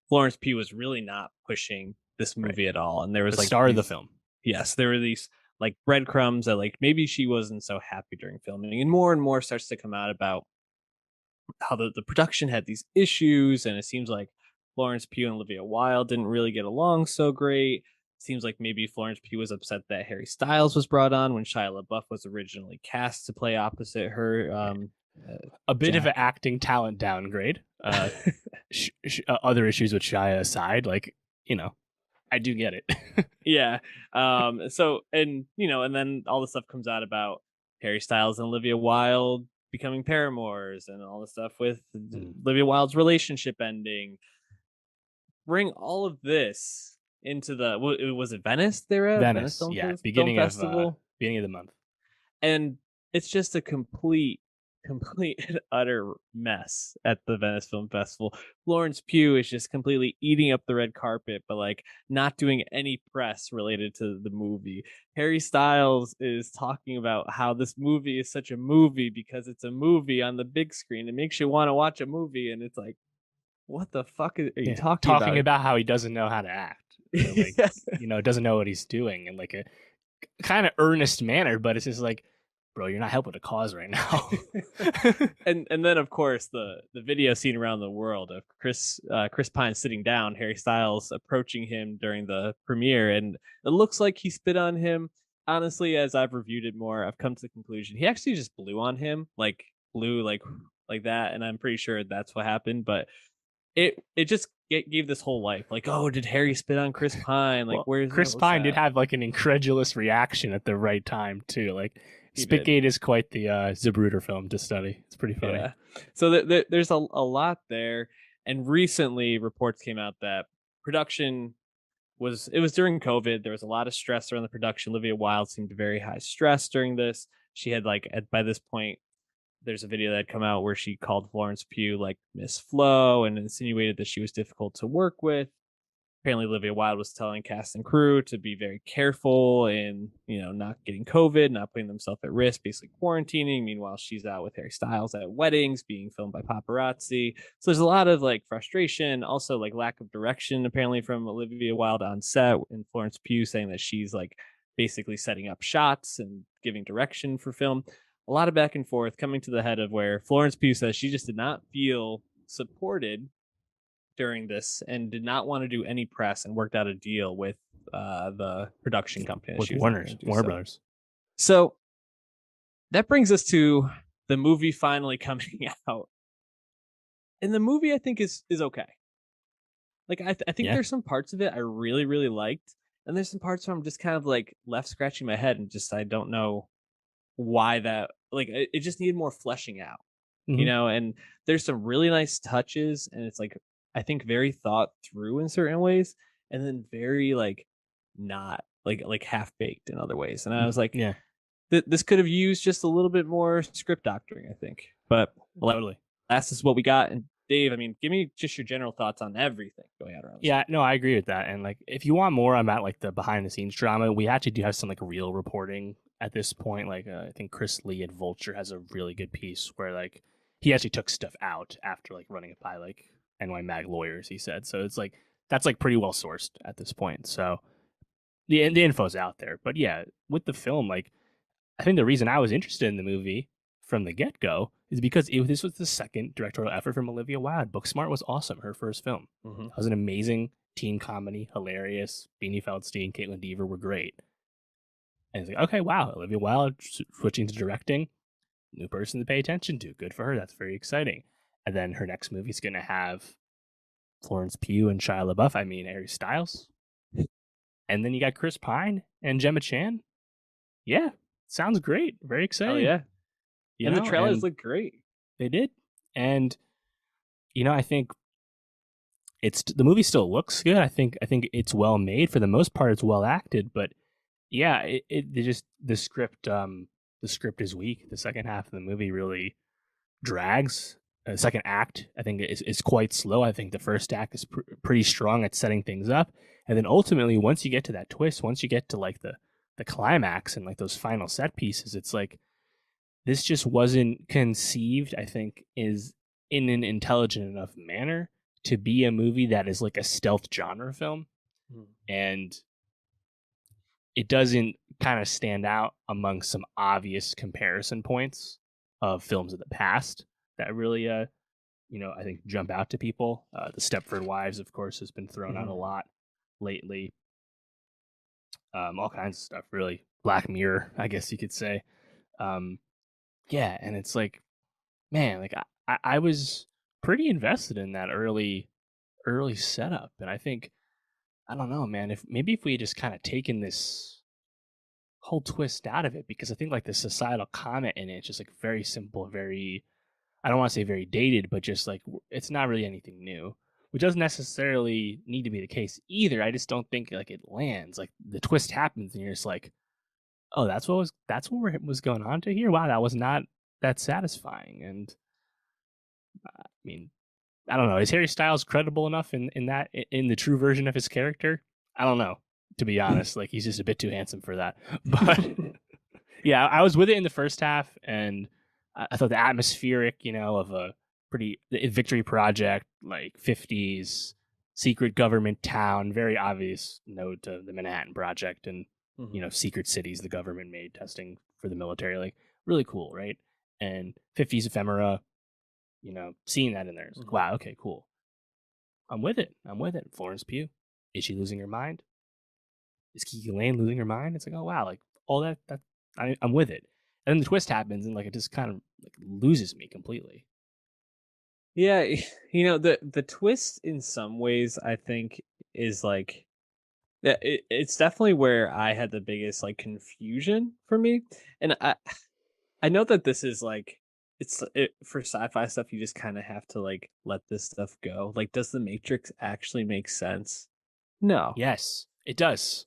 Florence Pugh was really not pushing this Right, movie at all. And there was the like star of the these, film. yes, there were these like breadcrumbs that like maybe she wasn't so happy during filming, and more starts to come out about how the production had these issues, and it seems like Florence Pugh and Olivia Wilde didn't really get along so great. Seems like maybe Florence Pugh was upset that Harry Styles was brought on when Shia LaBeouf was originally cast to play opposite her. A bit of an Jack. acting talent downgrade. Other issues with Shia aside, like I do get it. Yeah. So, and then all the stuff comes out about Harry Styles and Olivia Wilde becoming paramours, and all the stuff with Olivia Wilde's relationship ending. Bring all of this into was it Venice? They're at Venice Venice, yeah, Film beginning of Festival, the month. and it's just a complete and utter mess at the Venice Film Festival. Florence Pugh is just completely eating up the red carpet, but like not doing any press related to the movie. Harry Styles is talking about how this movie is such a movie because it's a movie on the big screen. It makes you want to watch a movie, and it's like, what the fuck are you Yeah, talking talking about? about how he doesn't know how to act, or like doesn't know what he's doing, in like a kind of earnest manner. But it's just like, bro, you're not helping the cause right now. and then of course the video seen around the world of Chris Pine sitting down, Harry Styles approaching him during the premiere, and it looks like he spit on him. honestly, as I've reviewed it more, I've come to the conclusion he actually just blew on him, like blew like that, and I'm pretty sure that's what happened. But it just gave this whole life, like, oh, did Harry spit on Chris Pine? Like, Well, where's Chris what's Pine did that? have like an incredulous reaction at the right time too. Like He did, Spitgate is quite the Zapruder film to study. It's pretty funny. yeah. So there's a lot there, and recently reports came out that production it was during COVID. There was a lot of stress around the production. Olivia Wilde seemed very high stress during this. She had by this point, there's a video that had come out where she called Florence Pugh like Miss Flo and insinuated that she was difficult to work with. Apparently Olivia Wilde was telling cast and crew to be very careful and, not getting COVID, not putting themselves at risk, basically quarantining. Meanwhile, she's out with Harry Styles at weddings, being filmed by paparazzi. So there's a lot of like frustration, also like lack of direction, apparently from Olivia Wilde on set, and Florence Pugh saying that she's like basically setting up shots and giving direction for film. A lot of back and forth coming to the head of where Florence Pugh says she just did not feel supported during this and did not want to do any press and worked out a deal with the production company that With she was entering into. Warner Brothers. So that brings us to the movie finally coming out. And the movie I think is okay. Like I think Yeah. there's some parts of it I really really liked, and there's some parts where I'm just kind of like left scratching my head and just I don't know why that, like, it just needed more fleshing out. Mm-hmm. And there's some really nice touches, and it's like I think very thought through in certain ways, and then very like not like half baked in other ways. And I was like, Yeah, this could have used just a little bit more script doctoring, I think. But totally. last is what we got. And Dave, I mean, give me just your general thoughts on everything going out around this. Yeah, no, I agree with that. And like, if you want more about like the behind the scenes drama, we actually do have some like real reporting at this point. Like, I think Chris Lee at Vulture has a really good piece where like he actually took stuff out after like running it by like NY Mag lawyers. He said so. It's like that's like pretty well sourced at this point. So the info's out there. But yeah, with the film, like I think the reason I was interested in the movie from the get go is because this was the second directorial effort from Olivia Wilde. Booksmart was awesome, her first film. Mm-hmm. It was an amazing teen comedy, hilarious. Beanie Feldstein, Caitlin Dever were great. And it's like, okay, wow, Olivia Wilde switching to directing, new person to pay attention to. Good for her. That's very exciting. And then her next movie is going to have Florence Pugh and Shia LaBeouf. I mean, Harry Styles. And then you got Chris Pine and Gemma Chan. Yeah, sounds great. Very exciting. Oh yeah, and the trailers look great. They did, and I think the movie still looks good. I think it's well made for the most part. It's well acted, but yeah, the script is weak. The second half of the movie really drags. The second act, I think, is quite slow. I think the first act is pretty strong at setting things up, and then ultimately, once you get to that twist, once you get to like the climax and like those final set pieces, it's like this just wasn't conceived, I think, is in an intelligent enough manner to be a movie that is like a stealth genre film, and it doesn't kind of stand out among some obvious comparison points of films of the past that really I think jump out to people. The Stepford Wives, of course, has been thrown out a lot lately. All kinds of stuff, really. Black Mirror, I guess you could say. Yeah, and it's like, man, like I was pretty invested in that early setup, and I think, I don't know, man, if we had just kind of taken this whole twist out of it, because I think like the societal comment in it is just like very simple, very, I don't want to say very dated, but just like it's not really anything new, which doesn't necessarily need to be the case either. I just don't think like it lands. Like the twist happens, and you're just like, oh, that's what was going on to here. Wow, that was not that satisfying. And I mean, I don't know. Is Harry Styles credible enough in the true version of his character? I don't know, to be honest. Like he's just a bit too handsome for that. But yeah, I was with it in the first half, and I thought the atmospheric, of a pretty Victory Project, like 50s secret government town, very obvious node to the Manhattan Project, and secret cities the government made testing for the military, like really cool, right? And 50s ephemera, seeing that in there, it's like, wow, okay, cool. I'm with it. Florence Pugh, is she losing her mind? Is Kiki Lane losing her mind? It's like, oh wow, like all that I'm with it. And then the twist happens, and like it just kind of like loses me completely. Yeah, the twist in some ways I think is like it's definitely where I had the biggest like confusion for me. And I know that this is like for sci-fi stuff you just kind of have to like let this stuff go. Like does the Matrix actually make sense? No. Yes, it does.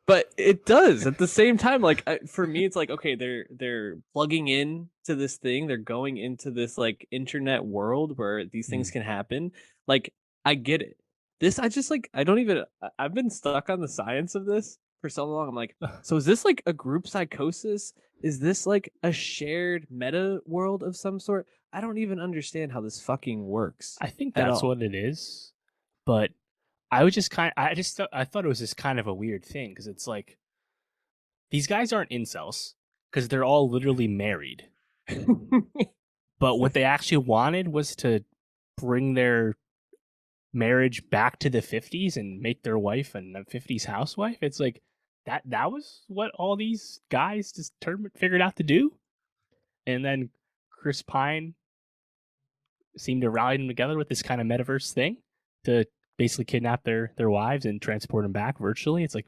But it does at the same time. Like for me, it's like okay, they're plugging in to this thing. They're going into this like internet world where these things Mm. can happen. Like I get it. This I just like I don't even. I've been stuck on the science of this for so long. I'm like, so is this like a group psychosis? Is this like a shared meta world of some sort? I don't even understand how this fucking works I think at that's all. what it is. But I was just I thought it was just kind of a weird thing because it's like these guys aren't incels because they're all literally married. But what they actually wanted was to bring their marriage back to the 50s and make their wife a 50s housewife. It's like that was what all these guys just figured out to do. And then Chris Pine seemed to rally them together with this kind of metaverse thing to basically kidnap their wives and transport them back virtually. It's like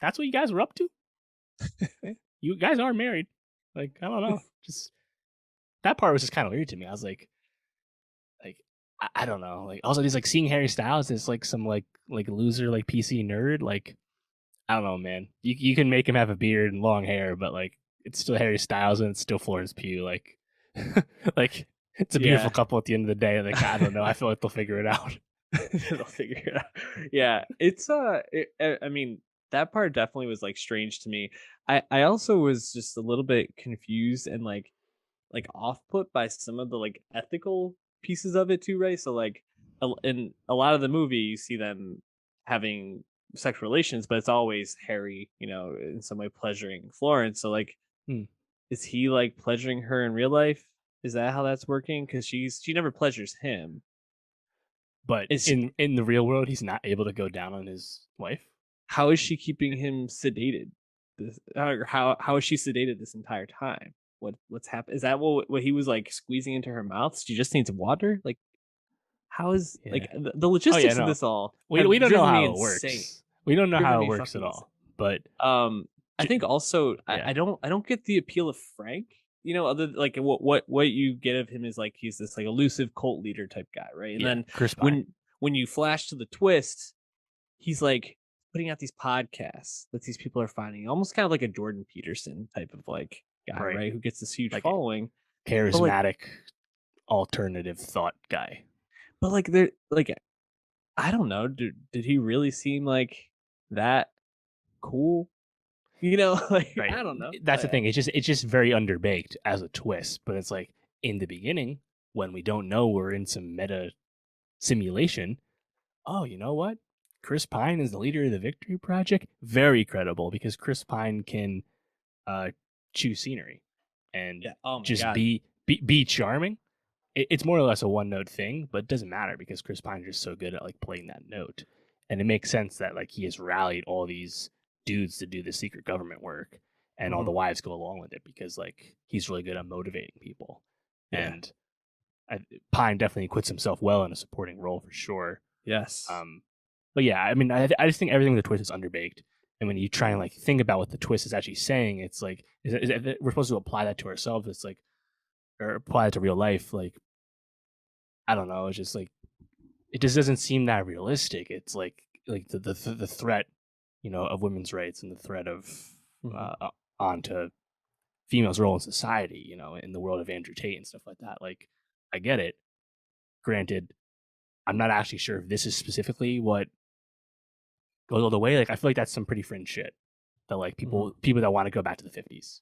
that's what you guys were up to. You guys are married. Like I don't know, just that part was just kind of weird to me. I was like I don't know. Like also just like seeing Harry Styles as like some like loser like PC nerd. Like I don't know, man. You can make him have a beard and long hair, but like it's still Harry Styles and it's still Florence Pugh. Like like it's a beautiful Yeah. couple at the end of the day. Like I don't know. I feel like they'll figure it out. They'll figure it out. Yeah, I mean, that part definitely was like strange to me. I also was just a little bit confused and like off put by some of the like ethical pieces of it too, right? So like in a lot of the movie, you see them having sexual relations, but it's always Harry, in some way pleasuring Florence. So like, Hmm. is he like pleasuring her in real life? Is that how that's working? Because she never pleasures him. But Is in the real world, he's not able to go down on his wife. how is she keeping him sedated? How is she sedated this entire time? What's happened? Is that what he was like squeezing into her mouth? She just needs water. Like how is Yeah. like the Oh yeah, logistics of no. this all We have don't know driven me how it insane. works. We don't know Driven how it me works at fucking insane. all. But I think also yeah, I don't get the appeal of Frank. Other like what you get of him is like he's this like elusive cult leader type guy, right? And yeah, then Chris Pine. when you flash to the twist, he's like putting out these podcasts that these people are finding, almost kind of like a Jordan Peterson type of like guy, Right. right? Who gets this huge Like a following, but like, charismatic alternative thought guy. they're like, I don't know, did he really seem like that cool? Like Right. I don't know. That's the thing. It's just very underbaked as a twist, but it's like in the beginning when we don't know we're in some meta simulation. Oh, you know what? Chris Pine is the leader of the Victory Project. Very credible because Chris Pine can uh, choose scenery and Yeah. Oh my just god. be charming. It's more or less a one note thing, but it doesn't matter because Chris Pine is just so good at like playing that note, and it makes sense that like he has rallied all these dudes to do the secret government work, and all Mhm. the wives go along with it because like he's really good at motivating people, Yeah. and Pine definitely acquits himself well in a supporting role for sure. Yes. Um, but yeah, I mean, I just think everything with the twist is underbaked. And when you try and like think about what the twist is actually saying, it's like we're supposed to apply that to ourselves. It's like or apply it to real life. Like I don't know. It's just like it just doesn't seem that realistic. It's like the threat, of women's rights and the threat of Mhm. onto females' role in society. In the world of Andrew Tate and stuff like that. Like I get it. Granted, I'm not actually sure if this is specifically what goes all the way. Like I feel like that's some pretty fringe shit that like Mhm. people that want to go back to the 50s.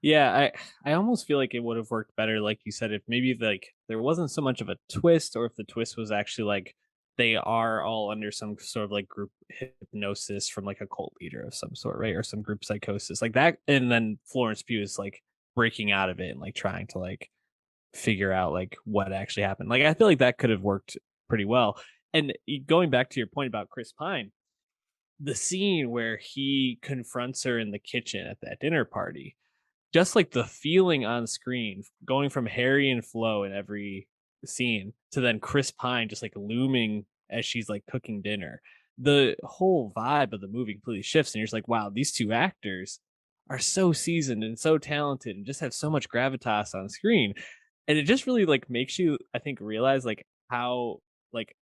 Yeah, I almost feel like it would have worked better, like you said, if maybe like there wasn't so much of a twist, or if the twist was actually like they are all under some sort of like group hypnosis from like a cult leader of some sort, right? Or some group psychosis like that. And then Florence Pugh is like breaking out of it and like trying to like figure out like what actually happened. Like I feel like that could have worked pretty well. And going back to your point about Chris Pine, the scene where he confronts her in the kitchen at that dinner party, just like the feeling on screen going from Harry and Flo in every scene to then Chris Pine just like looming as she's like cooking dinner. The whole vibe of the movie completely shifts, and you're just like, wow, these two actors are so seasoned and so talented and just have so much gravitas on screen. And it just really like makes you, I think, realize like how like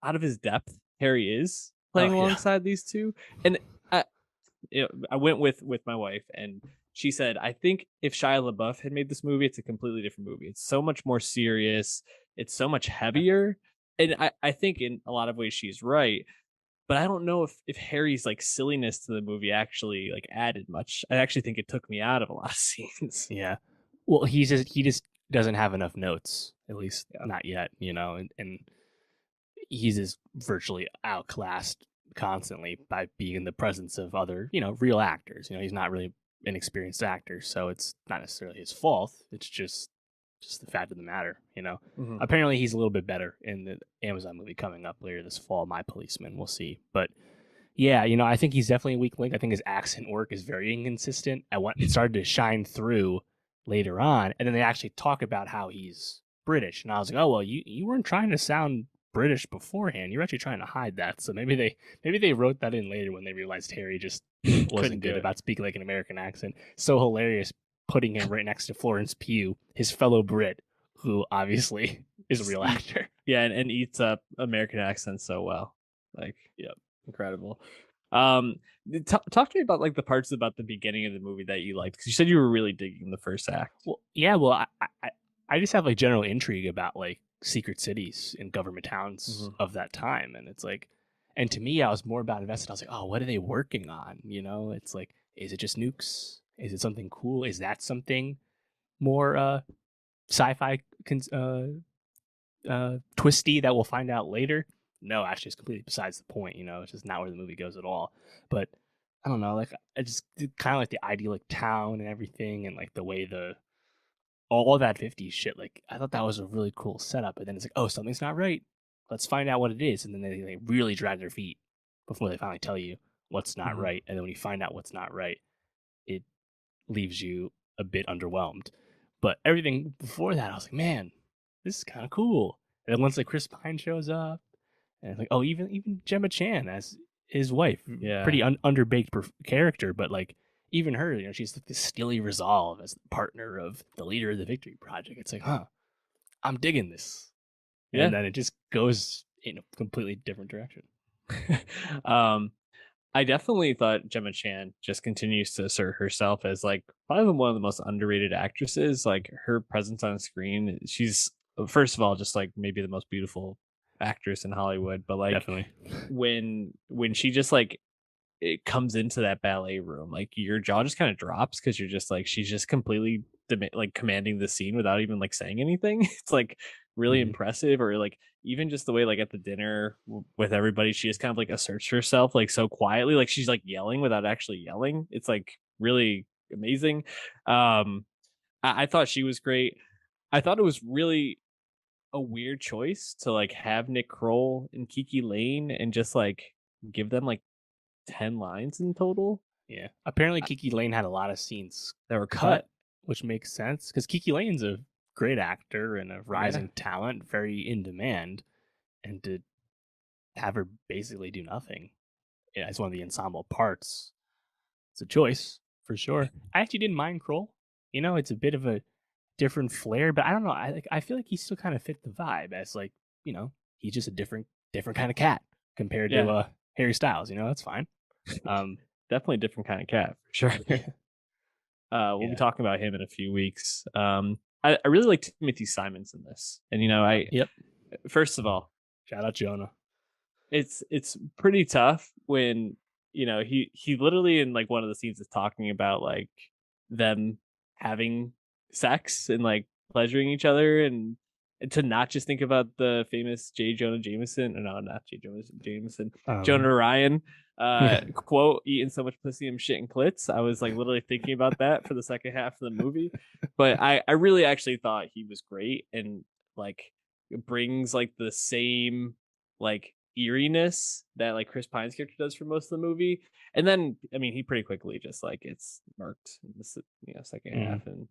out of his depth Harry is Oh playing yeah. alongside these two. And I, I went with my wife, and she said, "I think if Shia LaBeouf had made this movie, it's a completely different movie. It's so much more serious. It's so much heavier." And I think in a lot of ways she's right, but I don't know if Harry's like silliness to the movie actually like added much. I actually think it took me out of a lot of scenes. Yeah. Well, he just doesn't have enough notes, at least Yeah. not yet, and he's just virtually outclassed constantly by being in the presence of other, real actors. He's not really an experienced actor, so it's not necessarily his fault. It's just the fact of the matter. Mhm. Apparently he's a little bit better in the Amazon movie coming up later this fall, My Policeman. We'll see. But yeah, I think he's definitely a weak link. I think his accent work is very inconsistent. It started to shine through later on, and then they actually talk about how he's British, and I was like, oh well, you weren't trying to sound British beforehand. You're actually trying to hide that. So maybe they wrote that in later when they realized Harry just Couldn't wasn't do good it. about speaking like an American accent. So hilarious putting him right next to Florence Pugh, his fellow Brit, who obviously is a Just real eat, actor. yeah, and eats up American accents so well. Like, Yep. incredible. Um, talk to me about like the parts about the beginning of the movie that you liked, because you said you were really digging the first act. Well, yeah. Well, I just have like general intrigue about like secret cities and government towns Mhm. of that time, and it's like, and to me, I was more about invested. I was like, oh, what are they working on? It's like, is it just nukes? Is it something cool? Is that something more sci-fi twisty that we'll find out later? No, actually, it's completely besides the point. It's just not where the movie goes at all. But I don't know, like I just kind of like the idyllic town and everything, and like the way the all that 50s shit. Like I thought that was a really cool setup, but then it's like, oh, something's not right. Let's find out what it is, and then they really drag their feet before they finally tell you what's not Mhm. right. And then when you find out what's not right, it leaves you a bit underwhelmed. But everything before that, I was like, man, this is kind of cool. And then once like Chris Pine shows up, and it's like, oh, even Gemma Chan as his wife, Yeah. pretty underbaked character, but like even her, she's like this steely resolve as the partner of the leader of the Victory Project. It's like, huh, I'm digging this, and Yeah. then it just goes in a completely different direction. um, I definitely thought Gemma Chan just continues to assert herself as like probably one of the most underrated actresses. Like her presence on screen, she's first of all just like maybe the most beautiful actress in Hollywood. But like Definitely. when she just like it comes into that ballet room, like your jaw just kind of drops because you're just like she's just completely like commanding the scene without even like saying anything. It's like really Mm-hmm. impressive, or like even just the way like at the dinner with everybody, she just kind of like asserts herself like so quietly, like she's like yelling without actually yelling. It's like really amazing. I thought she was great. I thought it was really a weird choice to like have Nick Kroll and Kiki Lane and just like give them like 10 lines in total Yeah. Apparently, Kiki Lane had a lot of scenes that were cut, cut. which makes sense because Kiki Lane's a great actor and a Yeah. rising talent, very in demand, and to have her basically do nothing, yeah, as one of the ensemble parts, it's a choice for sure. I actually didn't mind Kroll. It's a bit of a different flair, but I don't know. I feel like he still kind of fit the vibe as like he's just a different kind of cat compared to Yeah. Harry Styles. That's fine. Um, Definitely a different kind of cat for sure. yeah, We'll be yeah, talking about him in a few weeks. I really like Timothy Simons in this. And I yep. first of all, Shout out Jonah. it's pretty tough when he literally in like one of the scenes is talking about like them having sex and like pleasuring each other, and to not just think about the famous J. Jonah Jameson, or no, not J. Jonah Jameson, Um, Jonah Ryan yeah, quote, eating so much pussy and shit and clits. I was like literally thinking about that for the second half of the movie. But I really actually thought he was great, and like brings like the same like eeriness that like Chris Pine's character does for most of the movie. And then I mean he pretty quickly just like gets murked in the second Mhm. half and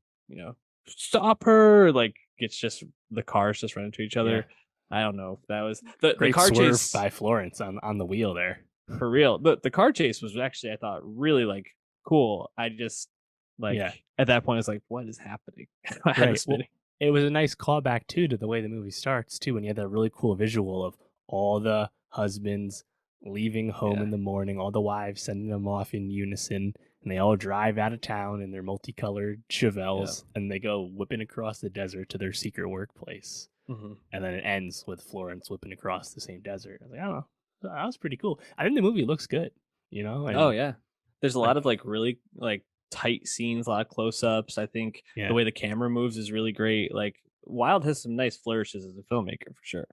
stop her like gets just the cars just run into each Yeah. other. I don't know if that was the Great car swerve chase by Florence on the wheel there. for real. The car chase was actually I thought really like cool. I just like Yeah. at that point I was like, what is happening? My head Right. was Well, spinning. it was a nice callback too to the way the movie starts too, when you had that really cool visual of all the husbands leaving home Yeah. in the morning, all the wives sending them off in unison, and they all drive out of town in their multicolored Yeah. Chevelles, and they go whipping across the desert to their secret workplace. Hmm. And then it ends with Florence whipping across the same desert. I was like, I don't know, that was pretty cool. I think the movie looks good, Oh and yeah. There's a lot like, of like really like tight scenes, a lot of close-ups. I think the yeah, way the camera moves is really great. Like Wilde has some nice flourishes as a filmmaker for sure.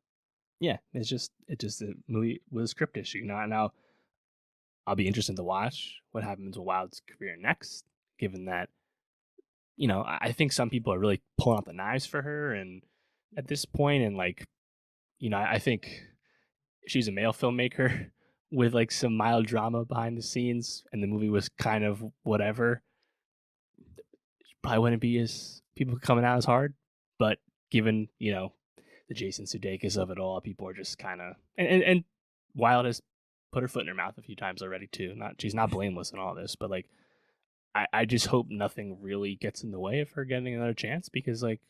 yeah. It's just the movie with a script issue. Now I'll be interested to watch what happens with Wilde's career next, given that, I think some people are really pulling out the knives for her and at this point, and like, I think she's a male filmmaker with like some mild drama behind the scenes, and the movie was kind of whatever. Probably wouldn't be as people coming out as hard, but given, the Jason Sudeikis of it all, people are just kind of and Wilde has put her foot in her mouth a few times already too. Not she's not blameless in all this, but like I just hope nothing really gets in the way of her getting another chance, because like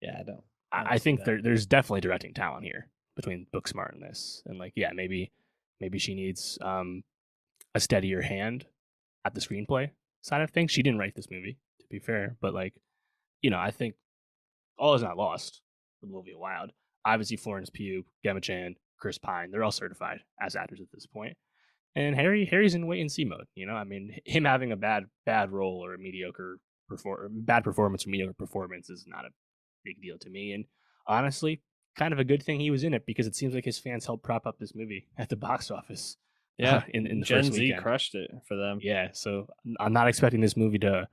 Yeah, I don't I see think that. there's definitely directing talent here between Booksmart and this, and like yeah, maybe she needs a steadier hand at the screenplay side of things. She didn't write this movie, to be fair, but like I think all is not lost with Olivia Wilde. Obviously, Florence Pugh, Gemma Chan, Chris Pine, they're all certified as actors at this point. And Harry's in wait and see mode. I mean, him having a bad role or a mediocre bad performance or mediocre performance is not a big deal to me. And honestly, kind of a good thing he was in it, because it seems like his fans helped prop up this movie at the box office Yeah, in the Gen first Z weekend. crushed it for them. Yeah, so I'm not expecting this movie to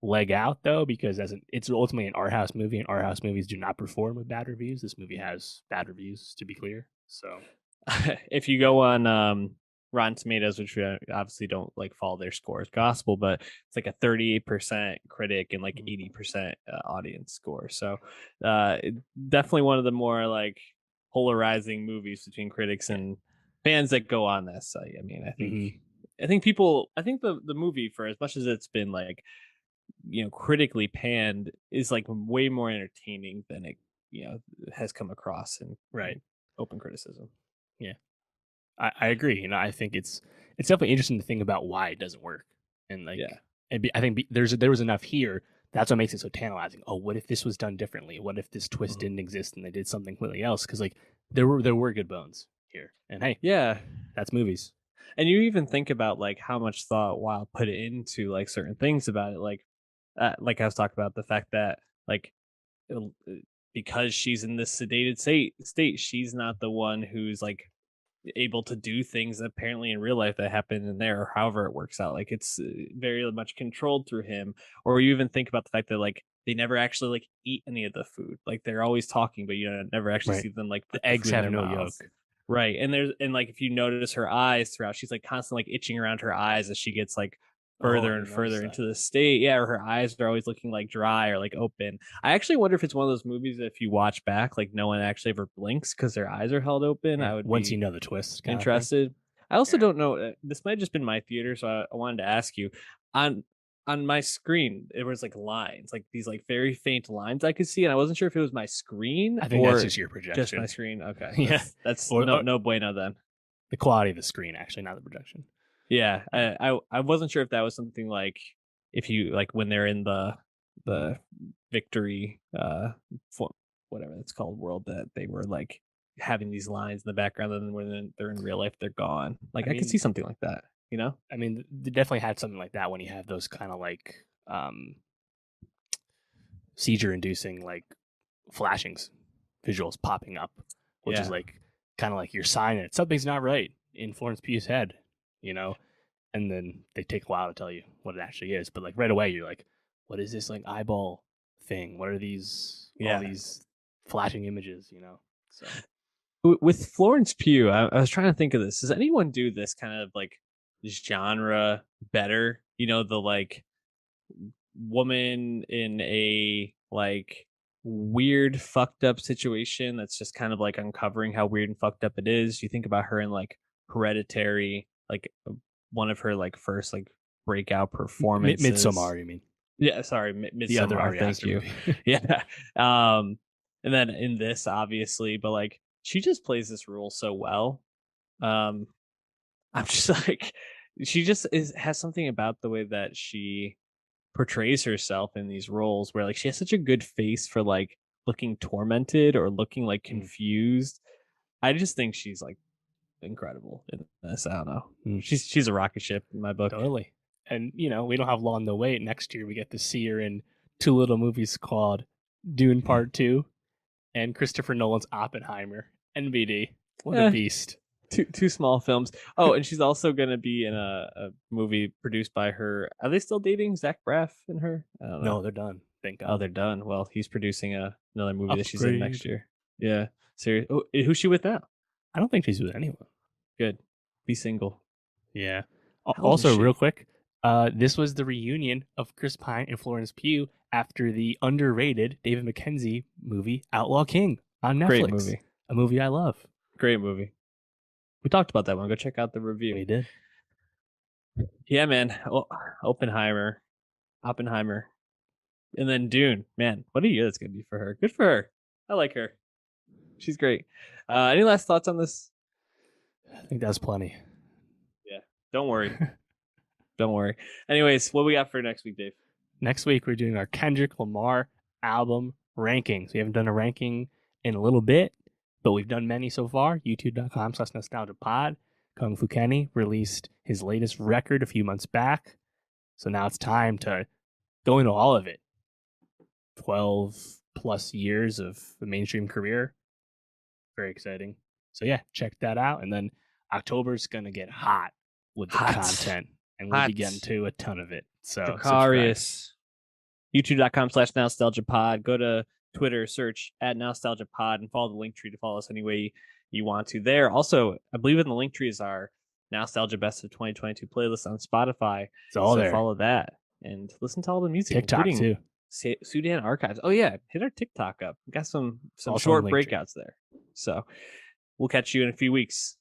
leg out though, because it's ultimately an art house movie, and art house movies do not perform with bad reviews. This movie has bad reviews, to be clear. So If you go on Rotten Tomatoes, which we obviously don't like follow their score as gospel, but it's like a 38% critic and like 80% audience score. So definitely one of the more like polarizing movies between critics yeah, and fans that go on this. I mean, mm-hmm. I think the movie, for as much as it's been like critically panned, is like way more entertaining than it has come across Right, in open criticism. yeah, I agree. I think it's definitely interesting to think about why it doesn't work, and Yeah. like I think there was enough here. That's what makes it so tantalizing. Oh, what if this was done differently? What if this twist Mhm. didn't exist and they did something completely else? Because like there were good bones here, and hey, Yeah. that's movies. And you even think about like how much thought Wilde put into like certain things about it, like I was talking about the fact that like it'll- because she's in this sedated state, she's not the one who's like able to do things apparently in real life that happen in there, or however it works out. Like it's very much controlled through him. Or you even think about the fact that like they never actually like eat any of the food. Like they're always talking, but never actually Right, see them like put the the eggs food in have their no mouths. yolk. Right. And like if you notice her eyes throughout, she's like constantly like itching around her eyes as she gets like Oh, I further and didn't notice further that. into the state. Yeah, or her eyes are always looking like dry or like open. I actually wonder if it's one of those movies that if you watch back, like no one actually ever blinks because their eyes are held open. Yeah, I would once you be know the twist, kind of thing. interested. I also Yeah. don't know. This might have just been my theater, so I wanted to ask you on my screen. There was like lines, like these like very faint lines I could see, and I wasn't sure if it was my screen I think that's or just your just my projection. screen. Okay, Yeah, that's or no bueno then. the quality of the screen, actually, not the projection. Yeah, Yeah. I wasn't sure if that was something like if you like when they're in Mhm. the victory for whatever it's called world that they were like having these lines in the background, and then when they're in real life they're gone. Like I I could see mean, something like that, you know? they definitely had something like that when you have those kind of like seizure-inducing like flashings, visuals popping up, which is Yeah. like kind of like your sign that something's not right in Florence Pugh's head, you know. And then they take a while to tell you what it actually is, but like right away you're like, what is this like eyeball thing? What are these all Yeah. these flashing images, So with Florence Pugh, I was trying to think of this. Does anyone do this kind of like genre better? You know, the like woman in a like weird fucked up situation that's just kind of like uncovering how weird and fucked up it is. You think about her in like Hereditary, like one of her like first like breakout performances. Midsommar, you mean? Yeah, sorry, The other Midsommar. Ari Thank Aster you. movie. Yeah. And then in this, obviously, but like she just plays this role so well. Um, I'm just like she just is has something about the way that she portrays herself in these roles where like she has such a good face for like looking tormented or looking like Mm, confused. I just think she's like incredible in this. I don't know. mm, She's a rocket ship in my book. totally. And we don't have long to wait. Next year we get to see her in two little movies called Dune Part Two and Christopher Nolan's Oppenheimer. NBD. What a Eh, beast. two small films. Oh, and she's also gonna be in a movie produced by her. Are they still dating Zach Braff and her? I don't know. No, they're done. Thank Oh, God. they're done. Well, he's producing another movie that she's in next Upgrade. year. Yeah, serious. Oh, who's she with now? I don't think she's with anyone. Good. Be single. Yeah. How old is Also, real she? quick, this was the reunion of Chris Pine and Florence Pugh after the underrated David Mackenzie movie Outlaw King on Great Netflix. movie. A movie I love. Great movie. We talked about that one. Go check out the review. We did. Yeah, man. Oh, Oppenheimer, Oppenheimer, and then Dune. Man, what a year that's gonna be for her. Good for her. I like her. She's great. Any last thoughts on this? I think that's plenty. Yeah. Don't worry. Don't worry. Anyways, what we got for next week, Dave? Next week, we're doing our Kendrick Lamar album rankings. We haven't done a ranking in a little bit, but we've done many so far. YouTube.com/nostalgiapod. Kung Fu Kenny released his latest record a few months back. So now it's time to go into all of it. 12 plus years of a mainstream career. Very exciting. So yeah, check that out. And then October's going to get hot with the Hot. content, and we'll Hot. be getting to a ton of it. So subscribe. Dracarius. YouTube.com/nostalgia pod. Go to Twitter, search at nostalgia pod, and follow the link tree to follow us any way you want to there. Also, I believe in the link tree is our Nostalgia Best of 2022 playlist on Spotify. It's all So there. follow that and listen to all the music, TikTok including too. Sudan Archives. Oh yeah, hit our TikTok up. We got some Also short on Linktree. breakouts there. So we'll catch you in a few weeks.